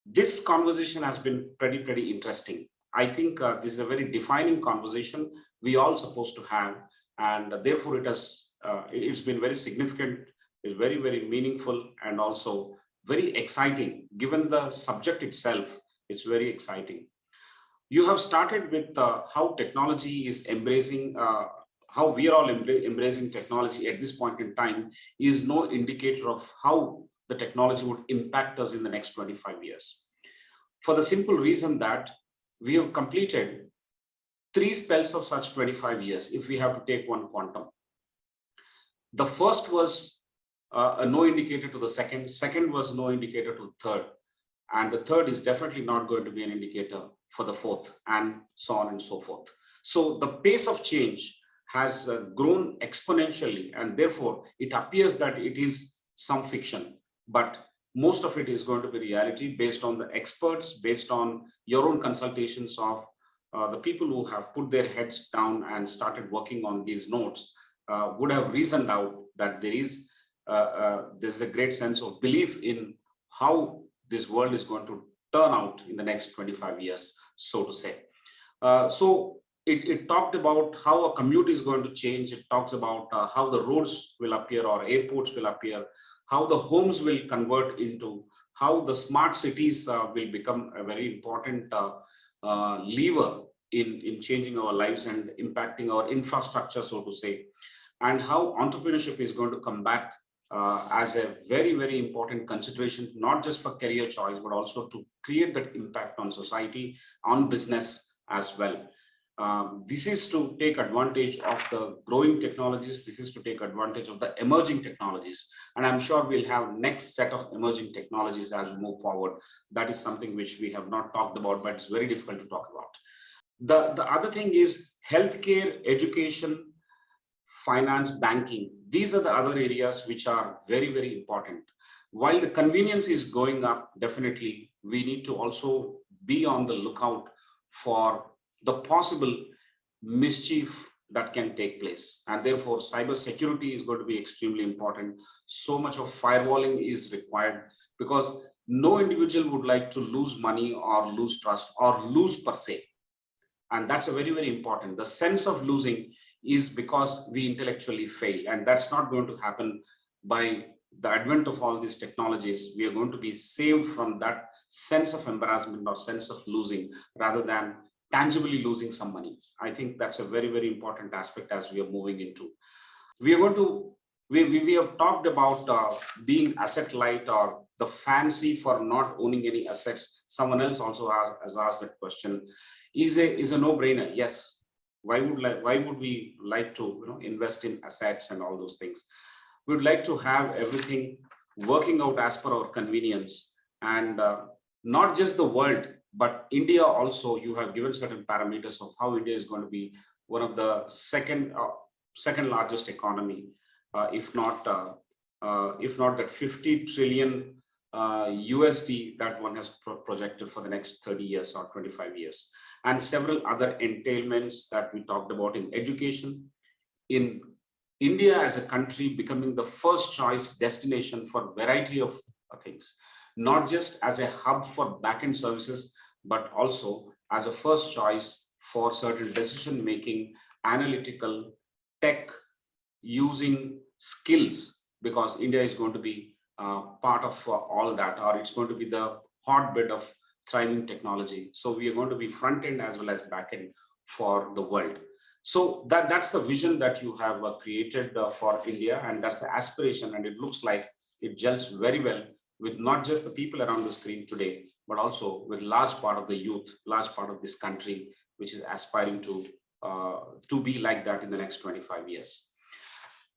This conversation has been pretty interesting. I think this is a very defining conversation we all supposed to have, and therefore it's been very significant. It's very meaningful and also very exciting. Given the subject itself, it's very exciting. You have started with how technology is embracing, how we are all embracing technology at this point in time is no indicator of how the technology would impact us in the next 25 years. For the simple reason that we have completed 3 spells of such 25 years, if we have to take one quantum. The first was a no indicator to the second was no indicator to the third, and the third is definitely not going to be an indicator for the fourth, and so on and so forth. So the pace of change has grown exponentially, and therefore it appears that it is some fiction, but most of it is going to be reality based on the experts, based on your own consultations of the people who have put their heads down and started working on these notes would have reasoned out that there's a great sense of belief in how this world is going to turn out in the next 25 years, so to say. So it talked about how a commute is going to change. It talks about how the roads will appear or airports will appear, how the homes will convert into, how the smart cities will become a very important lever in changing our lives and impacting our infrastructure, so to say, and how entrepreneurship is going to come back as a very important consideration, not just for career choice, but also to create that impact on society, on business as well. This is to take advantage of the growing technologies. This is to take advantage of the emerging technologies. And I'm sure we'll have next set of emerging technologies as we move forward. That is something which we have not talked about, but it's very difficult to talk about. The other thing is healthcare, education, finance, banking. These are the other areas which are very important. While the convenience is going up, definitely, we need to also be on the lookout for the possible mischief that can take place. And therefore, cyber security is going to be extremely important. So much of firewalling is required because no individual would like to lose money or lose trust or lose per se. And that's a very important. The sense of losing is because we intellectually fail, and that's not going to happen by the advent of all these technologies. We are going to be saved from that sense of embarrassment or sense of losing rather than tangibly losing some money. I think that's a very important aspect as we are moving into. We are going to, we have talked about being asset light or the fancy for not owning any assets. Someone else also has asked that question. Is a no-brainer. Yes. Why would we like to invest in assets and all those things? We would like to have everything working out as per our convenience, and not just the world, but India also. You have given certain parameters of how India is going to be one of the second largest economy, if not that 50 trillion USD that one has projected for the next 30 years or 25 years. And several other entailments that we talked about in education, in India as a country becoming the first choice destination for a variety of things, not just as a hub for backend services, but also as a first choice for certain decision-making, analytical, tech, using skills, because India is going to be part of all that, or it's going to be the hotbed of thriving technology. So we are going to be front end as well as back end for the world. So that's the vision that you have created for India, and that's the aspiration, and it looks like it gels very well with not just the people around the screen today, but also with large part of the youth, large part of this country, which is aspiring to be like that in the next 25 years.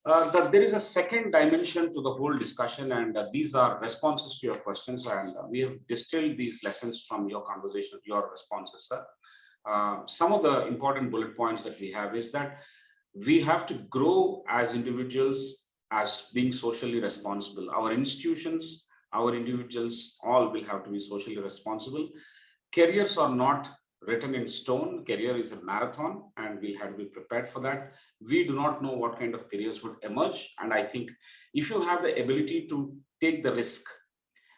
There is a second dimension to the whole discussion, and these are responses to your questions, and we have distilled these lessons from your conversation, your responses, sir. Some of the important bullet points that we have is that we have to grow as individuals as being socially responsible. Our institutions, our individuals, all will have to be socially responsible. Careers are not written in stone. Career is a marathon, and we'll have to be prepared for that. We do not know what kind of careers would emerge. And I think if you have the ability to take the risk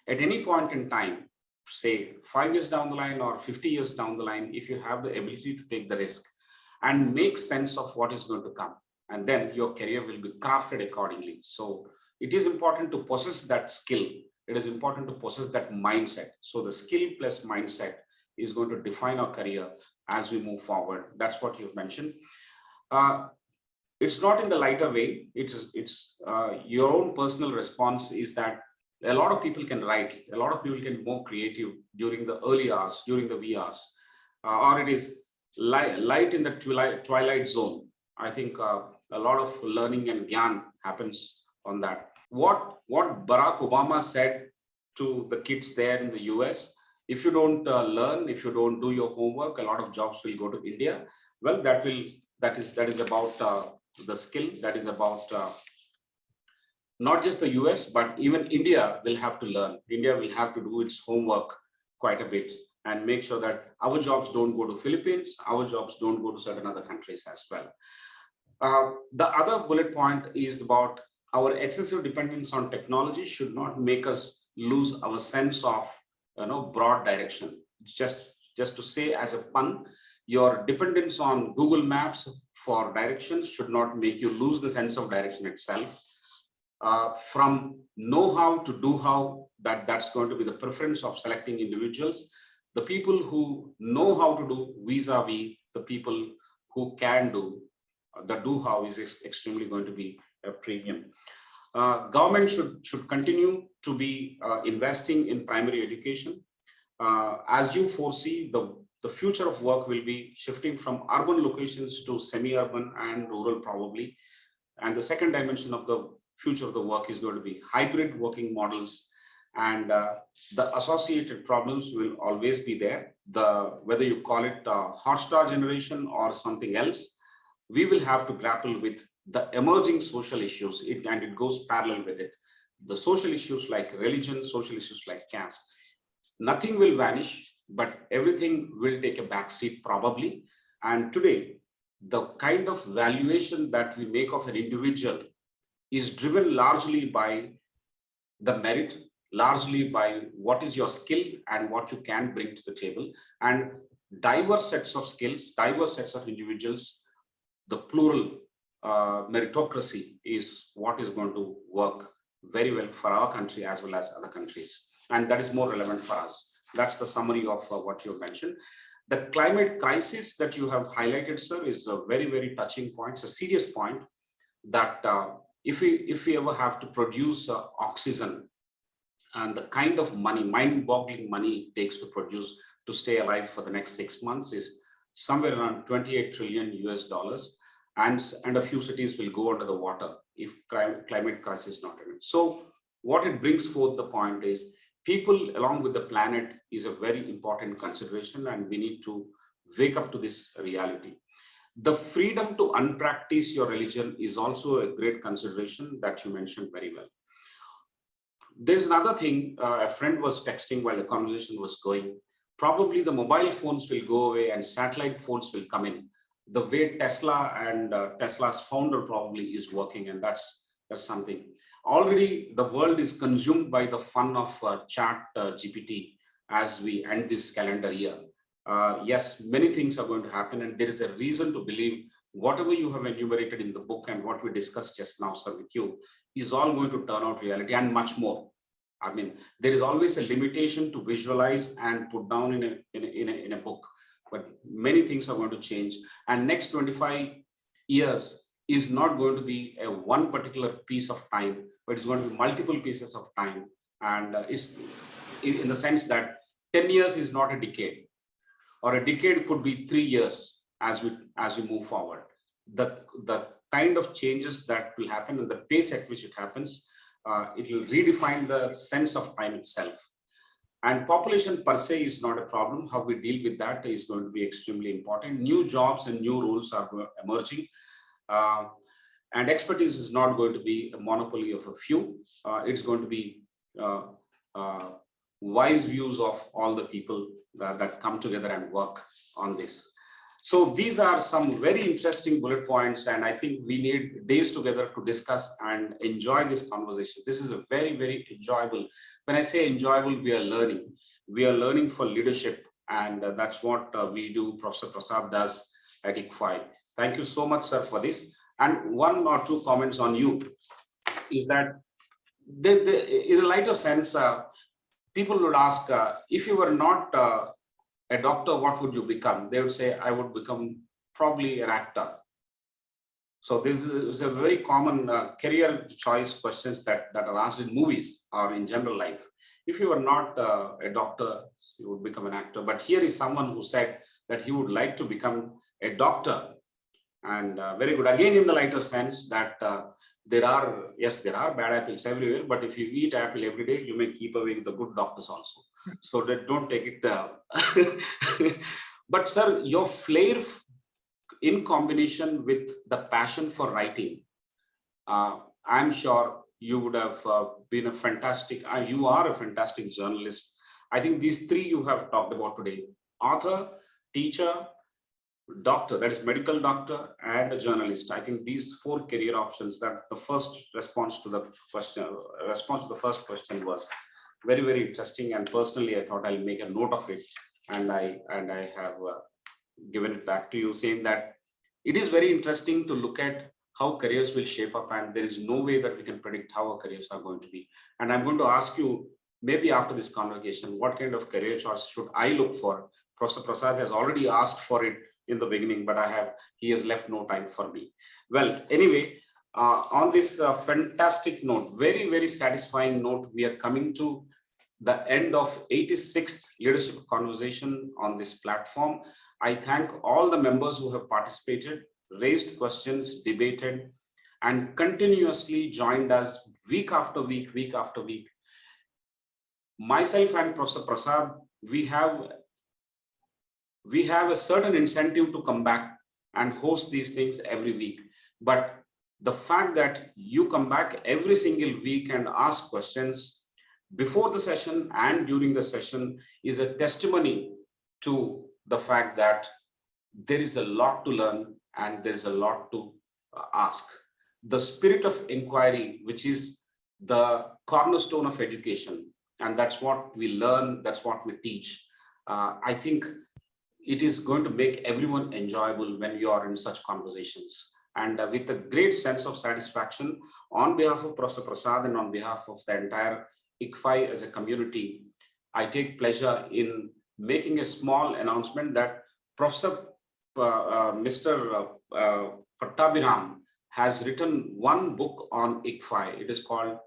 at any point in time, say 5 years down the line or 50 years down the line, if you have the ability to take the risk and make sense of what is going to come, and then your career will be crafted accordingly. So it is important to possess that skill. It is important to possess that mindset. So the skill plus mindset is going to define our career as we move forward. That's what you've mentioned. It's not in the lighter way. It's your own personal response is that a lot of people can write, a lot of people can be more creative during the early hours, during the wee hours, or it is light in the twilight zone. I think a lot of learning and gyan happens on that. What Barack Obama said to the kids there in the US, if you don't learn, if you don't do your homework, a lot of jobs will go to India. Well, that is about the skill, that is about not just the US, but even India will have to learn. India will have to do its homework quite a bit and make sure that our jobs don't go to Philippines, our jobs don't go to certain other countries as well. The other bullet point is about our excessive dependence on technology should not make us lose our sense of broad direction. Just to say as a pun, your dependence on Google Maps for directions should not make you lose the sense of direction itself. From know-how to do-how, that's going to be the preference of selecting individuals. The people who know how to do vis-a-vis the people who can do, the do-how is extremely going to be a premium. Government should continue to be investing in primary education. As you foresee, the future of work will be shifting from urban locations to semi-urban and rural probably. And the second dimension of the future of the work is going to be hybrid working models, and the associated problems will always be there. Whether you call it Hotstar generation or something else, we will have to grapple with the emerging social issues, and it goes parallel with it. The social issues like religion, social issues like caste, nothing will vanish, but everything will take a back seat probably. And today, the kind of valuation that we make of an individual is driven largely by the merit, largely by what is your skill and what you can bring to the table, and diverse sets of skills, diverse sets of individuals. The plural meritocracy is what is going to work very well for our country as well as other countries. And that is more relevant for us. That's the summary of what you mentioned. The climate crisis that you have highlighted, sir, is a very, very touching point. It's a serious point that if we ever have to produce oxygen, and the kind of money, mind-boggling money it takes to produce, to stay alive for the next 6 months is somewhere around $28 trillion US, and a few cities will go under the water if climate crisis is not in it. So what it brings forth the point is people along with the planet is a very important consideration, and we need to wake up to this reality. The freedom to unpractice your religion is also a great consideration that you mentioned very well. There's another thing, a friend was texting while the conversation was going. Probably the mobile phones will go away and satellite phones will come in. the way Tesla and Tesla's founder probably is working, and that's something. Already the world is consumed by the fun of chat GPT as we end this calendar year. Yes, many things are going to happen, and there is a reason to believe whatever you have enumerated in the book and what we discussed just now, sir, with you, is all going to turn out reality and much more. I mean, there is always a limitation to visualize and put down in a book, but many things are going to change. And next 25 years is not going to be a one particular piece of time, but it's going to be multiple pieces of time. And it's in the sense that 10 years is not a decade, or a decade could be 3 years as we move forward. The kind of changes that will happen and the pace at which it happens, it will redefine the sense of time itself. And population per se is not a problem. How we deal with that is going to be extremely important. New jobs and new roles are emerging. And expertise is not going to be a monopoly of a few. It's going to be wise views of all the people that come together and work on this. So these are some very interesting bullet points, and I think we need days together to discuss and enjoy this conversation. This is a very, very enjoyable. When I say enjoyable, we are learning. We are learning for leadership, and that's what we do, Professor Prasad does at ICFAI. Thank you so much, sir, for this. And one or two comments on you is that in a lighter sense, people would ask, if you were not a doctor, what would you become? They would say, I would become probably an actor. So this is a very common career choice questions that are asked in movies or in general life. If you were not a doctor, you would become an actor. But here is someone who said that he would like to become a doctor. And very good. Again, in the lighter sense that there are bad apples everywhere, but if you eat apple every day, you may keep away the good doctors also. So that don't take it. But sir, your flair in combination with the passion for writing, I'm sure you would have been a fantastic, you are a fantastic journalist. I think these three you have talked about today: author, teacher, doctor, that is medical doctor, and a journalist. I think these four career options, that the first response to the first question was very, very interesting. And personally, I thought I'll make a note of it. And I have given it back to you, saying that it is very interesting to look at how careers will shape up. And there is no way that we can predict how our careers are going to be. And I'm going to ask you, maybe after this conversation, what kind of career choice should I look for? Professor Prasad has already asked for it in the beginning, but he has left no time for me. Well, anyway, on this fantastic note, very, very satisfying note, we are coming to the end of 86th leadership conversation on this platform. I thank all the members who have participated, raised questions, debated, and continuously joined us week after week, week after week. Myself and Professor Prasad, we have a certain incentive to come back and host these things every week. But the fact that you come back every single week and ask questions before the session and during the session is a testimony to the fact that there is a lot to learn and there is a lot to ask. The spirit of inquiry, which is the cornerstone of education, and that's what we learn, that's what we teach. I think it is going to make everyone enjoyable when you are in such conversations. And with a great sense of satisfaction, on behalf of Professor Prasad and on behalf of the entire ICFAI as a community, I take pleasure in making a small announcement that Professor Mr. Pattabhi has written one book on ICFAI. It is called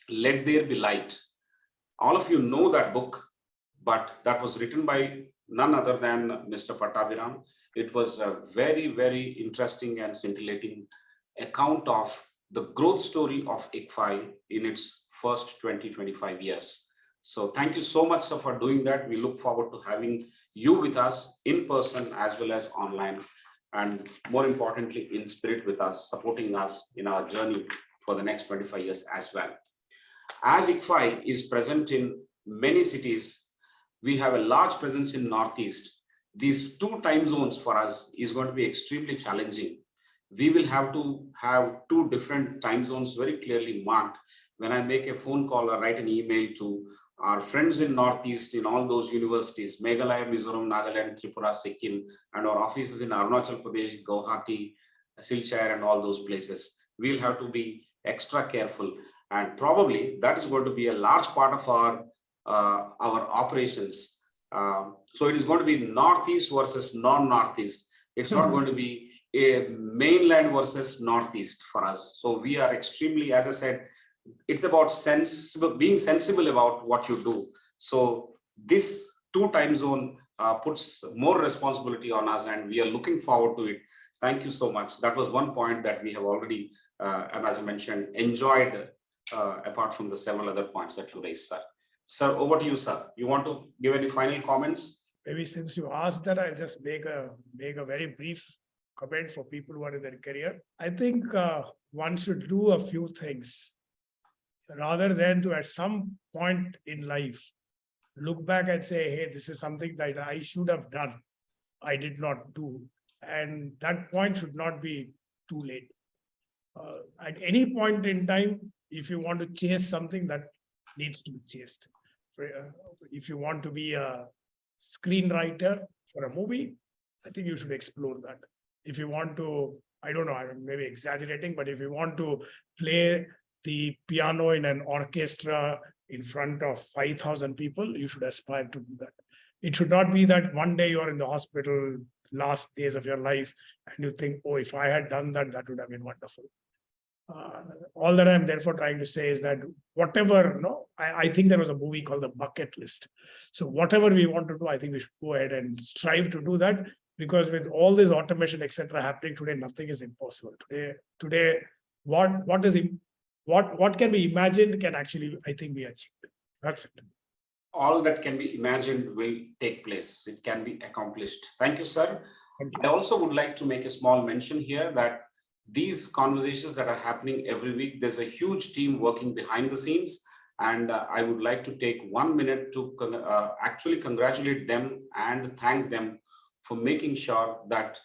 Let There Be Light. All of you know that book, but that was written by none other than Mr. Pattabhi. It was a very, very interesting and scintillating account of the growth story of ICFAI in its first 20-25 years. So thank you so much, sir, for doing that. We look forward to having you with us in person as well as online, and more importantly, in spirit with us, supporting us in our journey for the next 25 years as well. As ICFAI is present in many cities, we have a large presence in Northeast. these two time zones for us is going to be extremely challenging. We will have to have two different time zones very clearly marked. When I make a phone call or write an email to our friends in Northeast, in all those universities, Meghalaya, Mizoram, Nagaland, Tripura, Sikkim, and our offices in Arunachal Pradesh, Guwahati, Silchar, and all those places, we'll have to be extra careful. And probably that is going to be a large part of our operations. So it is going to be Northeast versus non-Northeast. It's not going to be a mainland versus Northeast for us. So we are extremely, as I said, it's about being sensible about what you do. So this two time zone puts more responsibility on us, and we are looking forward to it. Thank you so much. That was one point that we have already, as I mentioned, enjoyed, apart from the several other points that you raised, sir. Sir, over to you, sir. You want to give any final comments? Maybe since you asked that, I'll just make a very brief comment for people who are in their career. I think one should do a few things rather than to at some point in life look back and say, hey, this is something that I should have done, I did not do. And that point should not be too late. At any point in time, if you want to chase something, that needs to be chased. If you want to be a screenwriter for a movie, I think you should explore that. If you want to, I don't know, I'm maybe exaggerating, but if you want to play the piano in an orchestra in front of 5,000 people, you should aspire to do that. It should not be that one day you're in the hospital, last days of your life, and you think, oh, if I had done that, that would have been wonderful. All that I'm therefore trying to say is that whatever, I think there was a movie called The Bucket List. So whatever we want to do, I think we should go ahead and strive to do that, because with all this automation, etc., happening today, nothing is impossible. Today, what can be imagined can actually, I think, be achieved. That's it. All that can be imagined will take place. It can be accomplished. Thank you, sir. Thank you. I also would like to make a small mention here that these conversations that are happening every week, there's a huge team working behind the scenes. And I would like to take 1 minute to actually congratulate them and thank them for making sure that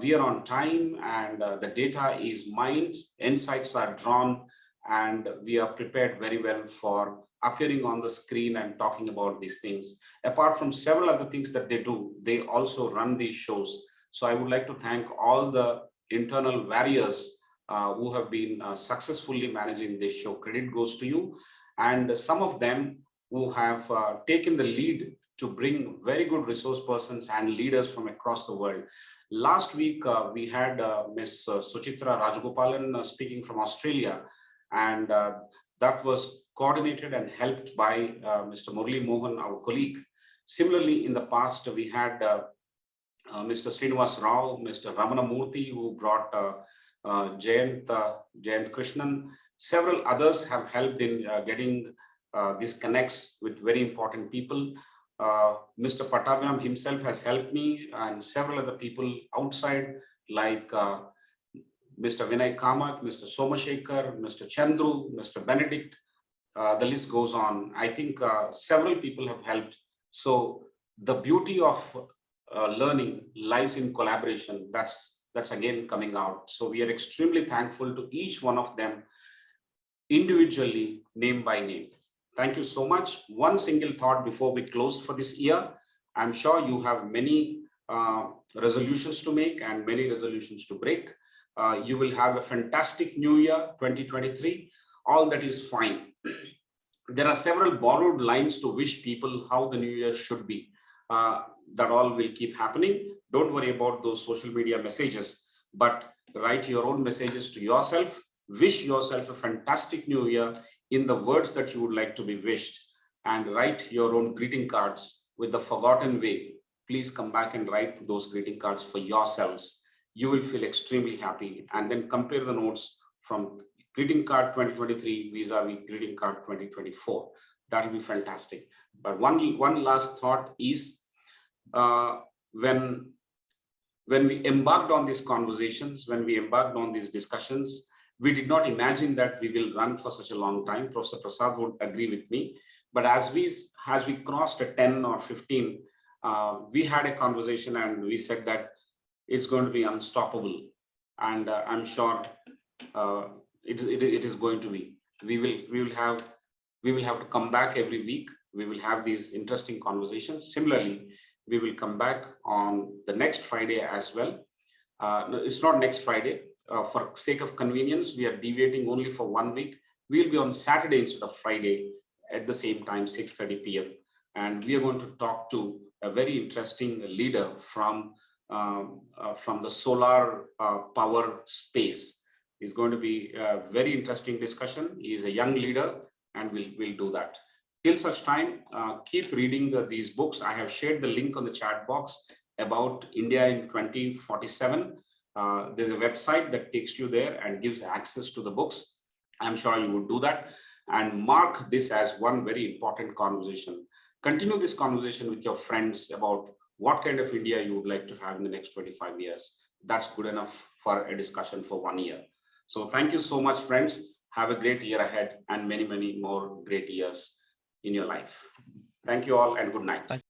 we are on time and the data is mined, insights are drawn, and we are prepared very well for appearing on the screen and talking about these things. Apart from several other things that they do, they also run these shows. So I would like to thank all the internal warriors who have been successfully managing this show. Credit goes to you. And some of them who have taken the lead to bring very good resource persons and leaders from across the world. Last week, we had Ms. Suchitra Rajagopalan speaking from Australia, and that was coordinated and helped by Mr. Murli Mohan, our colleague. Similarly, in the past, we had Mr. Srinivas Rao, Mr. Ramana Murthy, who brought Jayant Krishnan. Several others have helped in getting these connects with very important people. Mr. Pattabhi himself has helped me, and several other people outside, like Mr. Vinay Kamath, Mr. Somashekar, Mr. Chandru, Mr. Benedict. The list goes on. I think several people have helped. So the beauty of learning lies in collaboration. That's again coming out. So we are extremely thankful to each one of them individually, name by name. Thank you so much. One single thought before we close for this year. I'm sure you have many resolutions to make and many resolutions to break. You will have a fantastic new year, 2023. All that is fine. There are several borrowed lines to wish people how the new year should be. That all will keep happening. Don't worry about those social media messages, but write your own messages to yourself. Wish yourself a fantastic new year in the words that you would like to be wished, and write your own greeting cards with the forgotten way. Please come back and write those greeting cards for yourselves. You will feel extremely happy, and then compare the notes from greeting card 2023 vis-a-vis greeting card 2024. That will be fantastic. But one last thought is when we embarked on these conversations, when we embarked on these discussions, we did not imagine that we will run for such a long time. Professor Prasad would agree with me. But as we crossed a 10 or 15, We had a conversation and we said that it's going to be unstoppable. And I'm sure it is going to be. We will have to come back every week. We will have these interesting conversations. Similarly, we will come back on the next Friday as well. No, it's not next Friday. For sake of convenience, we are deviating only for 1 week. We'll be on Saturday instead of Friday at the same time, 6:30 p.m. And we are going to talk to a very interesting leader from the solar power space. It's going to be a very interesting discussion. He is a young leader, and we'll do that. Till such time, keep reading these books. I have shared the link on the chat box about India in 2047. There's a website that takes you there and gives access to the books. I'm sure you would do that and mark this as one very important conversation. Continue this conversation with your friends about what kind of India you would like to have in the next 25 years. That's good enough for a discussion for 1 year. So thank you so much, friends. Have a great year ahead and many, many more great years in your life. Thank you all and good night.